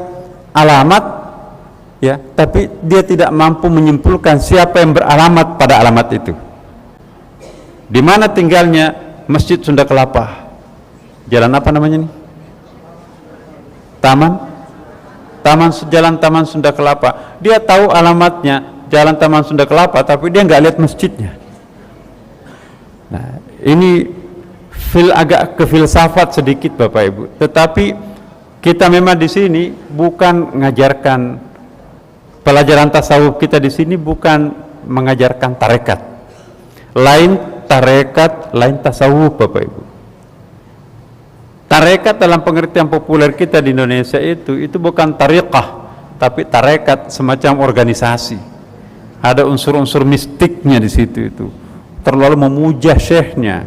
alamat, ya, tapi dia tidak mampu menyimpulkan siapa yang beralamat pada alamat itu. Di mana tinggalnya? Masjid Sunda Kelapa. Jalan apa namanya nih? Jalan Taman Sunda Kelapa. Dia tahu alamatnya Jalan Taman Sunda Kelapa, tapi dia nggak lihat masjidnya. Nah, ini agak kefilsafat sedikit Bapak Ibu. Tetapi kita memang di sini bukan mengajarkan pelajaran tasawuf, kita di sini bukan mengajarkan tarekat. Lain tarekat, lain tasawuf Bapak Ibu. Tarekat dalam pengertian populer kita di Indonesia itu bukan tariqah, tapi tarekat semacam organisasi. Ada unsur-unsur mistiknya di situ itu. Terlalu memuja syekhnya.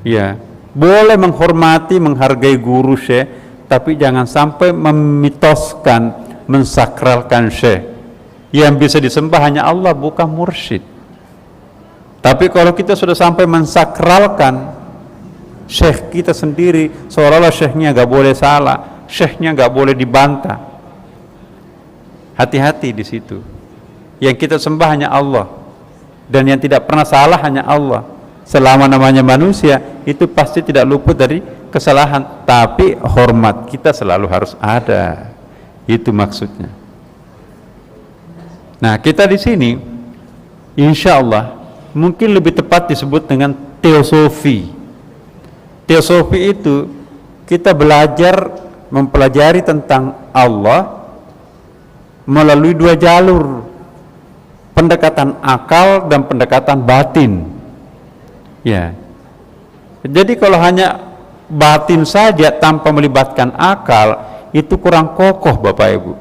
Ya, boleh menghormati, menghargai guru syekh, tapi jangan sampai memitoskan, mensakralkan syekh. Yang bisa disembah hanya Allah, bukan mursyid. Tapi kalau kita sudah sampai mensakralkan syekh kita sendiri, seolah-olah syekhnya gak boleh salah, syekhnya gak boleh dibantah. Hati-hati di situ. Yang kita sembah hanya Allah, dan yang tidak pernah salah hanya Allah. Selama namanya manusia, itu pasti tidak luput dari kesalahan, tapi hormat kita selalu harus ada. Itu maksudnya. Nah, kita di sini insya Allah mungkin lebih tepat disebut dengan teosofi. Teosofi itu kita belajar mempelajari tentang Allah melalui dua jalur, pendekatan akal dan pendekatan batin. Ya. Jadi kalau hanya batin saja tanpa melibatkan akal, itu kurang kokoh Bapak Ibu.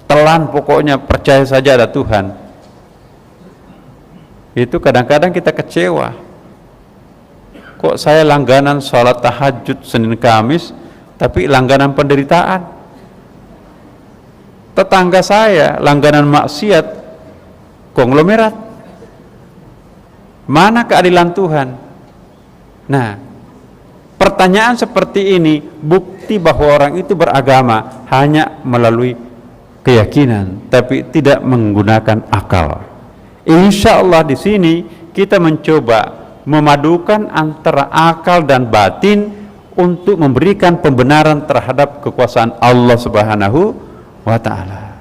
Telan pokoknya, percaya saja ada Tuhan. Itu kadang-kadang kita kecewa. Kok saya langganan sholat tahajud Senin Kamis, tapi langganan penderitaan. Tetangga saya langganan maksiat, konglomerat. Mana keadilan Tuhan? Nah, pertanyaan seperti ini bukti bahwa orang itu beragama hanya melalui keyakinan, tapi tidak menggunakan akal. Insya Allah di sini kita mencoba memadukan antara akal dan batin untuk memberikan pembenaran terhadap kekuasaan Allah Subhanahu wa Ta'ala.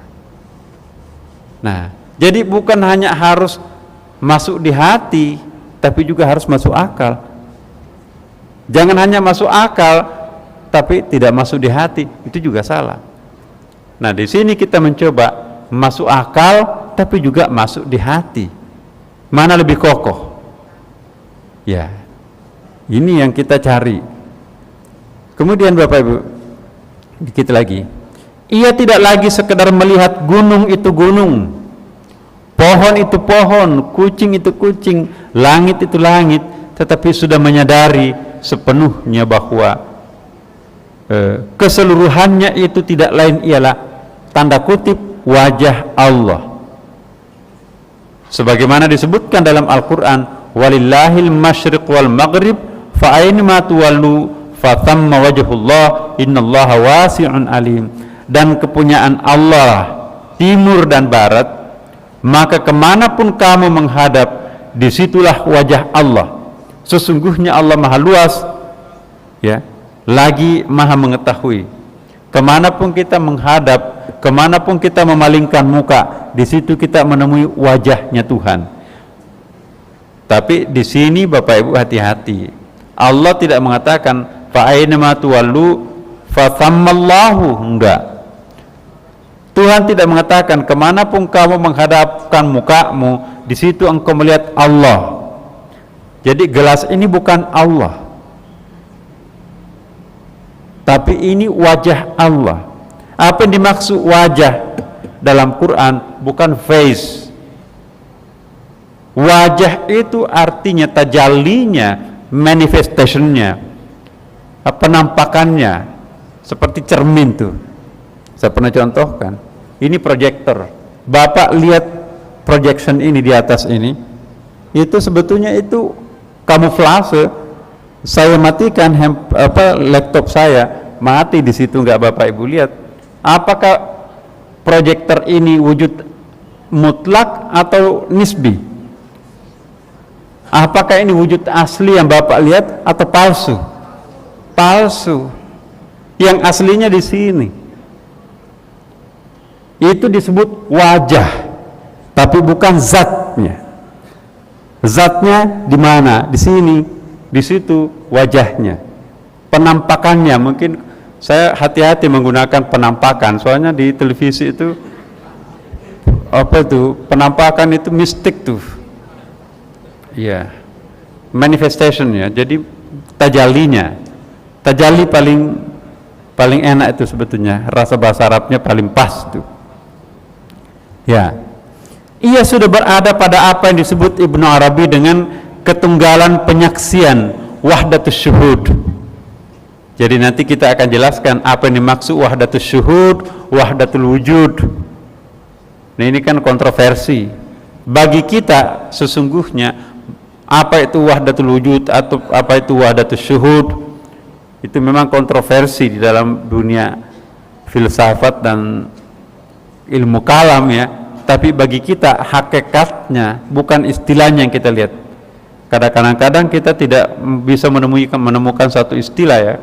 Nah, jadi bukan hanya harus masuk di hati, tapi juga harus masuk akal. Jangan hanya masuk akal tapi tidak masuk di hati, itu juga salah. Nah, di sini kita mencoba masuk akal tapi juga masuk di hati. Mana lebih kokoh? Ya, ini yang kita cari. Kemudian Bapak Ibu, dikit lagi, ia tidak lagi sekedar melihat gunung itu gunung, pohon itu pohon, kucing itu kucing, langit itu langit, tetapi sudah menyadari sepenuhnya bahwa keseluruhannya itu tidak lain ialah tanda kutip wajah Allah. Sebagaimana disebutkan dalam Al-Quran, walillahil masyriq wal maghrib fa aina tuwallu fathamma wajhullah innallaha wasi'un alim. Dan kepunyaan Allah timur dan barat, maka kemanapun kamu menghadap, disitulah wajah Allah. Sesungguhnya Allah maha luas, ya, lagi maha mengetahui. Kemanapun kita menghadap, kemanapun kita memalingkan muka, di situ kita menemui wajahnya Tuhan. Tapi di sini Bapak Ibu hati-hati. Allah tidak mengatakan fa aina ma tuwallu fa thammallahu, enggak. Tuhan tidak mengatakan kemanapun kamu menghadapkan mukamu, di situ engkau melihat Allah. Jadi gelas ini bukan Allah, tapi ini wajah Allah. Apa yang dimaksud wajah dalam Quran? Bukan face. Wajah itu artinya tajallinya, manifestationnya, penampakannya, seperti cermin tuh. Saya pernah contohkan, ini proyektor. Bapak lihat projection ini di atas ini, itu sebetulnya itu kamuflase. Saya matikan laptop saya, mati di situ, nggak Bapak Ibu lihat. Apakah proyektor ini wujud mutlak atau nisbi? Apakah ini wujud asli yang Bapak lihat atau palsu? Palsu. Yang aslinya di sini. Itu disebut wajah, tapi bukan zatnya. Zatnya di mana? Di sini, di situ wajahnya. Penampakannya, mungkin saya hati-hati menggunakan penampakan, soalnya di televisi itu penampakan itu mistik tuh. Ya, manifestation ya. Jadi tajallinya, tajalli paling enak itu sebetulnya. Rasa bahasa Arabnya paling pas tuh. Ya, ia sudah berada pada apa yang disebut Ibnu Arabi dengan ketunggalan penyaksian, wahdatus syuhud. Jadi nanti kita akan jelaskan apa yang dimaksud wahdatus syuhud, wahdatul wujud. Nah, ini kan kontroversi. Bagi kita sesungguhnya apa itu wahdatul wujud atau apa itu wahdatus syuhud, itu memang kontroversi di dalam dunia filsafat dan ilmu kalam ya. Tapi bagi kita hakikatnya, bukan istilahnya yang kita lihat. Kadang-kadang kita tidak bisa menemukan satu istilah ya.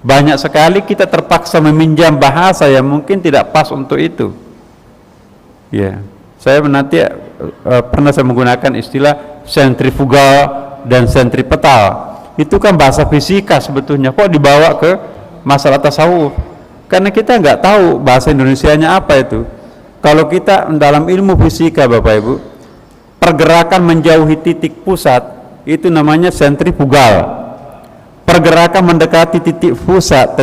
Banyak sekali kita terpaksa meminjam bahasa yang mungkin tidak pas untuk itu. Ya, saya nanti pernah saya menggunakan istilah sentrifugal dan sentripetal. Itu kan bahasa fisika sebetulnya, kok dibawa ke masalah tasawuf? Karena kita nggak tahu bahasa Indonesianya apa itu. Kalau kita dalam ilmu fisika Bapak Ibu, pergerakan menjauhi titik pusat itu namanya sentrifugal. Pergerakan mendekati titik pusat,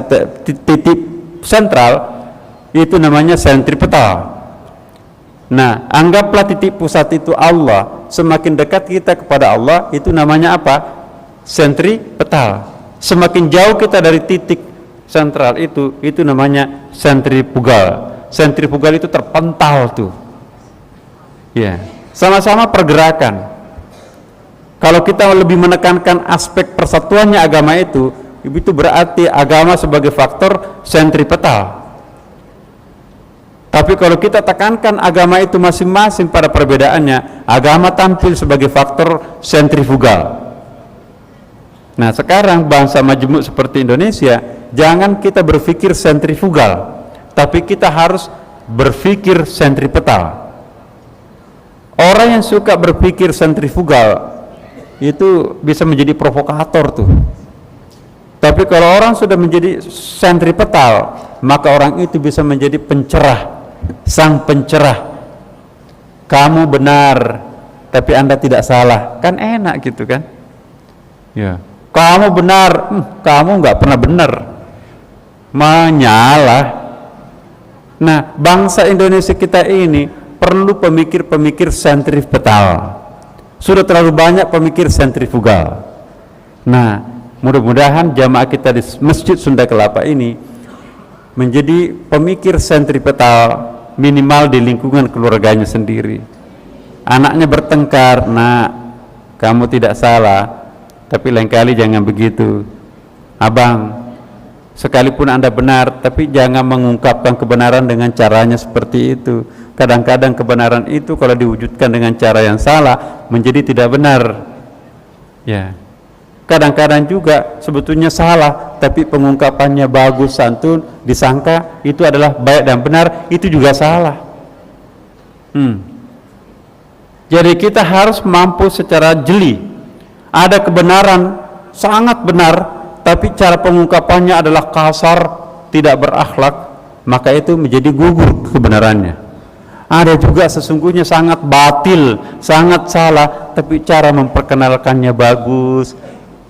titik sentral, itu namanya sentripetal. Nah, anggaplah titik pusat itu Allah, semakin dekat kita kepada Allah, itu namanya apa? Sentripetal. Semakin jauh kita dari titik sentral itu namanya sentrifugal. Sentrifugal itu terpental tuh. Ya, sama-sama pergerakan. Kalau kita lebih menekankan aspek persatuannya agama itu berarti agama sebagai faktor sentripetal. Tapi kalau kita tekankan agama itu masing-masing pada perbedaannya, agama tampil sebagai faktor sentrifugal. Nah, sekarang bangsa majemuk seperti Indonesia, jangan kita berpikir sentrifugal, tapi kita harus berpikir sentripetal. Orang yang suka berpikir sentrifugal itu bisa menjadi provokator tuh. Tapi kalau orang sudah menjadi sentripetal, maka orang itu bisa menjadi pencerah, sang pencerah. Kamu benar, tapi Anda tidak salah, kan enak gitu kan? Ya. Kamu benar, kamu nggak pernah benar, menyalah. Nah, bangsa Indonesia kita ini perlu pemikir-pemikir sentripetal. Sudah terlalu banyak pemikir sentrifugal. Nah, mudah-mudahan jamaah kita di Masjid Sunda Kelapa ini menjadi pemikir sentripetal, minimal di lingkungan keluarganya sendiri. Anaknya bertengkar, nah kamu tidak salah, tapi lain kali jangan begitu. abang, sekalipun Anda benar, tapi jangan mengungkapkan kebenaran dengan caranya seperti itu. Kadang-kadang kebenaran itu kalau diwujudkan dengan cara yang salah menjadi tidak benar. Ya. Kadang-kadang juga sebetulnya salah, tapi pengungkapannya bagus, santun, disangka itu adalah baik dan benar, itu juga salah. Jadi kita harus mampu secara jeli. Ada kebenaran sangat benar, tapi cara pengungkapannya adalah kasar, tidak berakhlak, maka itu menjadi gugur kebenarannya. Ada juga sesungguhnya sangat batil, sangat salah, tapi cara memperkenalkannya bagus,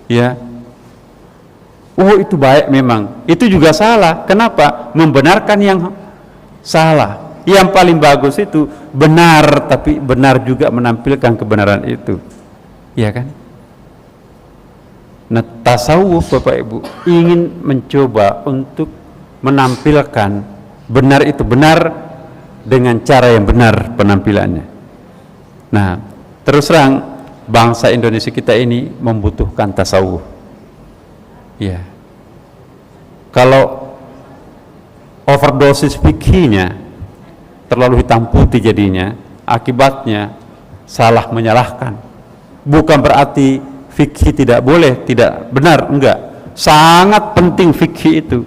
ya. Oh, itu baik memang. Itu juga salah. Kenapa? Membenarkan yang salah. Yang paling bagus itu benar, tapi benar juga menampilkan kebenaran itu. Ya kan? Nah, tasawuf Bapak Ibu ingin mencoba untuk menampilkan benar itu benar dengan cara yang benar penampilannya. Nah, terus terang bangsa Indonesia kita ini membutuhkan tasawuf. Ya. Kalau overdosis fikihnya terlalu hitam putih jadinya, akibatnya salah menyalahkan. Bukan berarti fikih tidak boleh, tidak benar, enggak. Sangat penting fikih itu.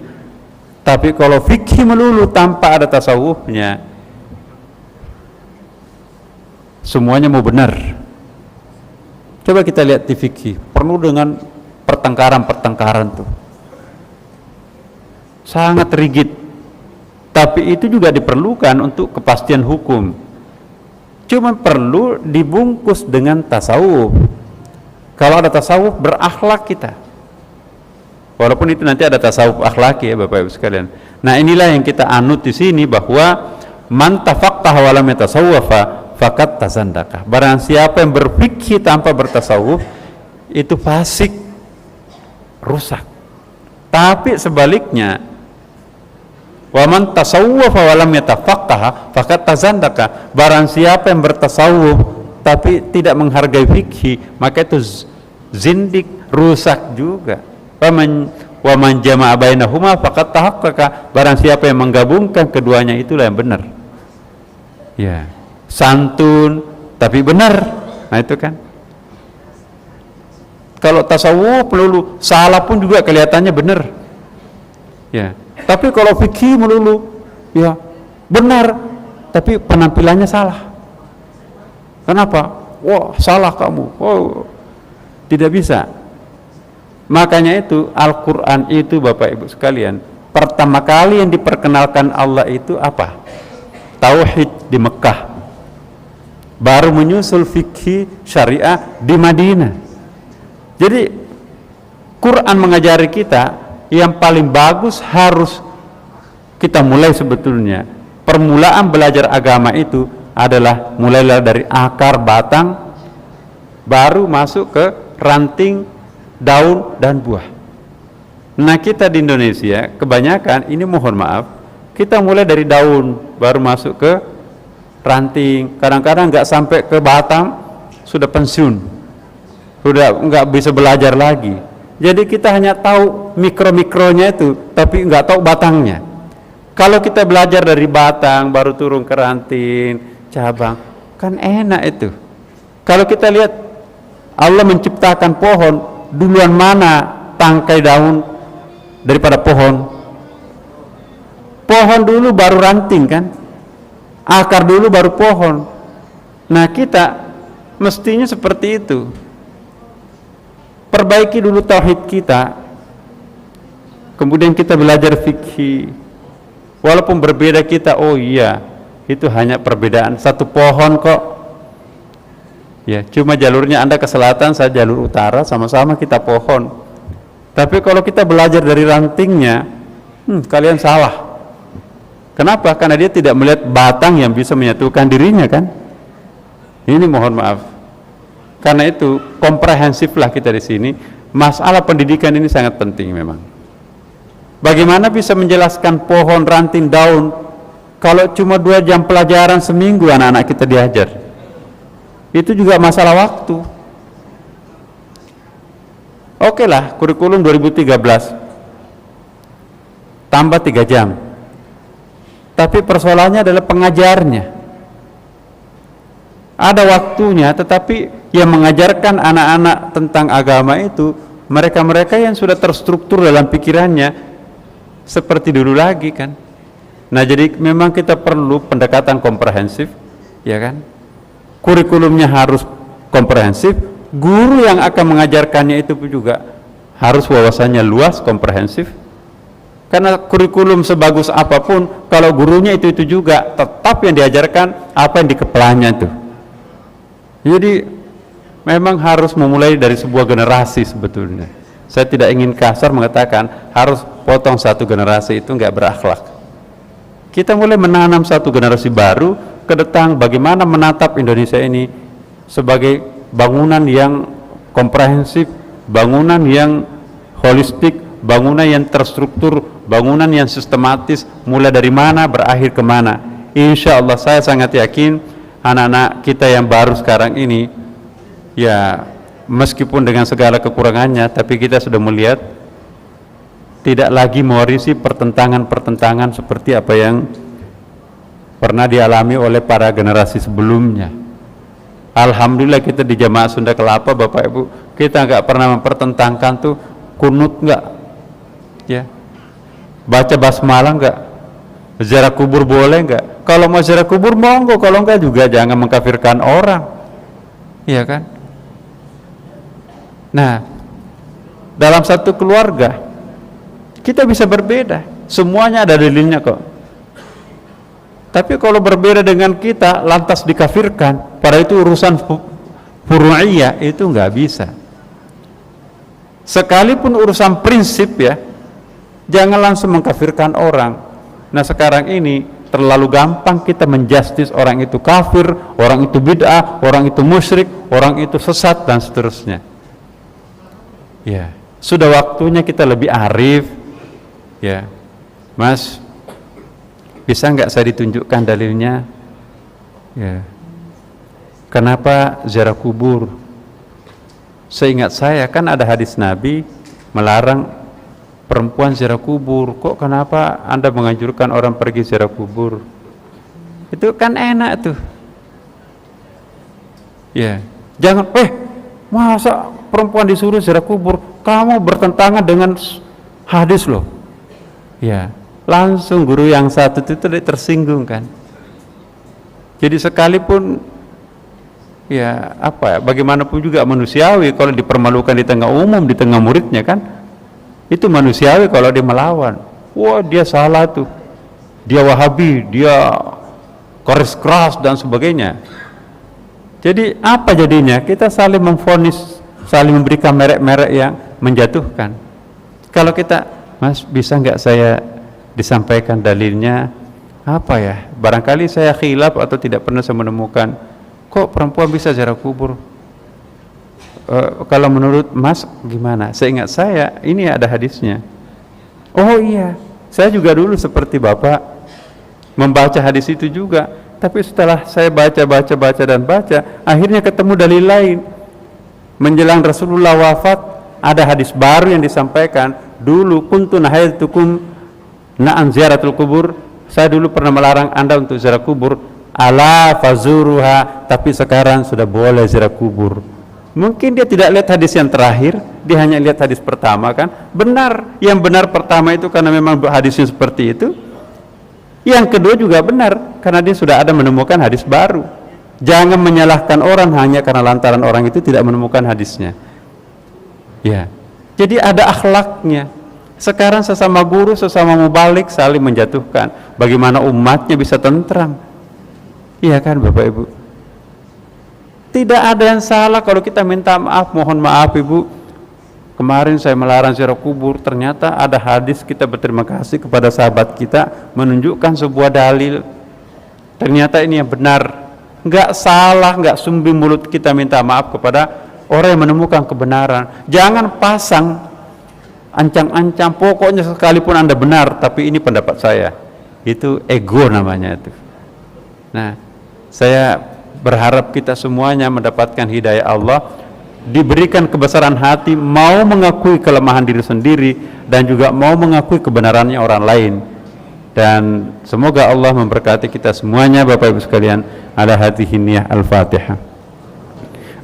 Tapi kalau fikih melulu tanpa ada tasawufnya, semuanya mau benar. Coba kita lihat di fikih, penuh dengan pertengkaran-pertengkaran tuh. Sangat rigid. Tapi itu juga diperlukan untuk kepastian hukum. Cuma perlu dibungkus dengan tasawuf. Kalau ada tasawuf, berakhlak kita. Walaupun itu nanti ada tasawuf akhlaki ya Bapak Ibu sekalian. Nah, inilah yang kita anut di sini, bahwa man tafaqqaha wa lam yatasawwafa faqad tazandaqa. Barang siapa yang berfikih tanpa bertasawuf, itu fasik, rusak. Tapi sebaliknya, wa man tasawwafa wa lam yatafaqqaha faqad tazandaqa. Barang siapa yang bertasawuf tapi tidak menghargai fikih, maka itu zindik, rusak juga. Wa man jama'a bainahuma faqad tahaqqaqa. Barang siapa yang menggabungkan keduanya, itulah yang benar. Ya, santun tapi benar. Nah, itu kan. Kalau tasawuf melulu salah pun juga kelihatannya benar. Ya. Tapi kalau fikih melulu, ya benar, tapi penampilannya salah. Kenapa? Wah, salah kamu. Oh, tidak bisa. Makanya itu Al-Quran itu Bapak Ibu sekalian, pertama kali yang diperkenalkan Allah itu apa? Tauhid di Mekah. Baru menyusul fikih syariah di Madinah. Jadi Quran mengajari kita yang paling bagus harus kita mulai sebetulnya. Permulaan belajar agama itu adalah mulailah dari akar, batang, baru masuk ke ranting, daun, dan buah. Nah, kita di Indonesia kebanyakan ini, mohon maaf, kita mulai dari daun, baru masuk ke ranting, kadang-kadang nggak sampai ke batang, sudah pensiun, sudah nggak bisa belajar lagi. Jadi kita hanya tahu mikro-mikronya itu, tapi nggak tahu batangnya. Kalau kita belajar dari batang, baru turun ke ranting, cabang, kan enak itu. Kalau kita lihat Allah menciptakan pohon, duluan mana tangkai daun daripada pohon? Pohon dulu baru ranting kan? Akar dulu baru pohon. Nah, kita mestinya seperti itu. Perbaiki dulu tauhid kita, kemudian kita belajar fikih. Walaupun berbeda kita, oh iya, itu hanya perbedaan satu pohon kok. Ya, cuma jalurnya Anda ke selatan, saya jalur utara, sama-sama kita pohon. Tapi kalau kita belajar dari rantingnya, kalian salah. Kenapa? Karena dia tidak melihat batang yang bisa menyatukan dirinya kan. Ini mohon maaf. Karena itu komprehensiflah kita di sini. Masalah pendidikan ini sangat penting memang. Bagaimana bisa menjelaskan pohon, ranting, daun kalau cuma 2 jam pelajaran seminggu anak-anak kita diajar? Itu juga masalah waktu. Oke lah, kurikulum 2013 tambah 3 jam. Tapi persoalannya adalah pengajarnya. Ada waktunya, tetapi yang mengajarkan anak-anak tentang agama itu mereka-mereka yang sudah terstruktur dalam pikirannya seperti dulu lagi kan. Nah, jadi memang kita perlu pendekatan komprehensif, ya kan? Kurikulumnya harus komprehensif, guru yang akan mengajarkannya itu juga harus wawasannya luas, komprehensif. Karena kurikulum sebagus apapun, kalau gurunya itu juga, tetap yang diajarkan apa yang di kepalanya itu. Jadi memang harus memulai dari sebuah generasi sebetulnya. Saya tidak ingin kasar mengatakan harus potong satu generasi, itu nggak berakhlak. Kita mulai menanam satu generasi baru ke depan, bagaimana menatap Indonesia ini sebagai bangunan yang komprehensif, bangunan yang holistik, bangunan yang terstruktur, bangunan yang sistematis, mulai dari mana berakhir kemana. Insya Allah saya sangat yakin anak-anak kita yang baru sekarang ini, ya meskipun dengan segala kekurangannya, tapi kita sudah melihat tidak lagi mewarisi pertentangan-pertentangan seperti apa yang pernah dialami oleh para generasi sebelumnya. Alhamdulillah kita di Jamaah Sunda Kelapa, Bapak Ibu, kita nggak pernah mempertentangkan tuh kunut nggak, ya, baca basmalah nggak, ziarah kubur boleh nggak? Kalau mau ziarah kubur monggo, kalau nggak juga jangan mengkafirkan orang, iya kan? Nah, dalam satu keluarga kita bisa berbeda, semuanya ada dalilnya kok. Tapi kalau berbeda dengan kita lantas dikafirkan, pada itu urusan furu'iyah itu nggak bisa. Sekalipun urusan prinsip ya, jangan langsung mengkafirkan orang. Nah sekarang ini terlalu gampang kita menjustis orang itu kafir, orang itu bid'ah, orang itu musyrik, orang itu sesat dan seterusnya. Ya, sudah waktunya kita lebih arif. Ya, Mas, bisa nggak saya ditunjukkan dalilnya? Ya, kenapa ziarah kubur? Seingat saya kan ada hadis Nabi melarang perempuan ziarah kubur. Kok kenapa Anda menganjurkan orang pergi ziarah kubur? Itu kan enak tuh. Ya, jangan, masa perempuan disuruh ziarah kubur? Kamu bertentangan dengan hadis loh. Ya, langsung guru yang satu itu tersinggung kan. Jadi sekalipun ya apa ya, bagaimanapun juga manusiawi kalau dipermalukan di tengah umum, di tengah muridnya kan, itu manusiawi kalau dia melawan. Wah dia salah tuh, dia Wahabi, dia garis keras dan sebagainya. Jadi apa jadinya? Kita saling memvonis, saling memberikan merek-merek yang menjatuhkan. Kalau kita, Mas bisa nggak saya disampaikan dalilnya apa ya? Barangkali saya khilaf atau tidak pernah saya menemukan. Kok perempuan bisa ziarah kubur? Kalau menurut Mas gimana? Seingat saya ini ada hadisnya. Oh iya, saya juga dulu seperti Bapak membaca hadis itu juga. Tapi setelah saya baca dan baca, akhirnya ketemu dalil lain. Menjelang Rasulullah wafat, ada hadis baru yang disampaikan. Dulu kuntu nahaitukum na'an ziaratul kubur. Saya dulu pernah melarang Anda untuk ziarah kubur. Ala fazuruha, tapi sekarang sudah boleh ziarah kubur. Mungkin dia tidak lihat hadis yang terakhir, dia hanya lihat hadis pertama kan. Benar, yang benar pertama itu karena memang hadisnya seperti itu. Yang kedua juga benar, karena dia sudah ada menemukan hadis baru. Jangan menyalahkan orang hanya karena lantaran orang itu tidak menemukan hadisnya. Ya, jadi ada akhlaknya. Sekarang sesama guru, sesama mubalik saling menjatuhkan. Bagaimana umatnya bisa tentram? Iya kan Bapak Ibu? Tidak ada yang salah kalau kita minta maaf, mohon maaf Ibu. Kemarin saya melarang ziarah kubur, ternyata ada hadis, kita berterima kasih kepada sahabat kita menunjukkan sebuah dalil. Ternyata ini yang benar. Enggak salah, enggak sumbi mulut kita minta maaf kepada orang yang menemukan kebenaran. Jangan pasang ancang-ancang, pokoknya sekalipun Anda benar, tapi ini pendapat saya. Itu ego namanya itu. Nah, saya berharap kita semuanya mendapatkan hidayah Allah, diberikan kebesaran hati, mau mengakui kelemahan diri sendiri dan juga mau mengakui kebenarannya orang lain. Dan semoga Allah memberkati kita semuanya Bapak Ibu sekalian. Ala hadhihi niyyah. Al-Fatihah.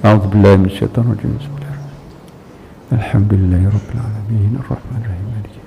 A'udzubillahi minasyaitonir rajim. Bismillahirrahmanirrahim. Alhamdulillahirabbil alamin arrahmanirrahim maliki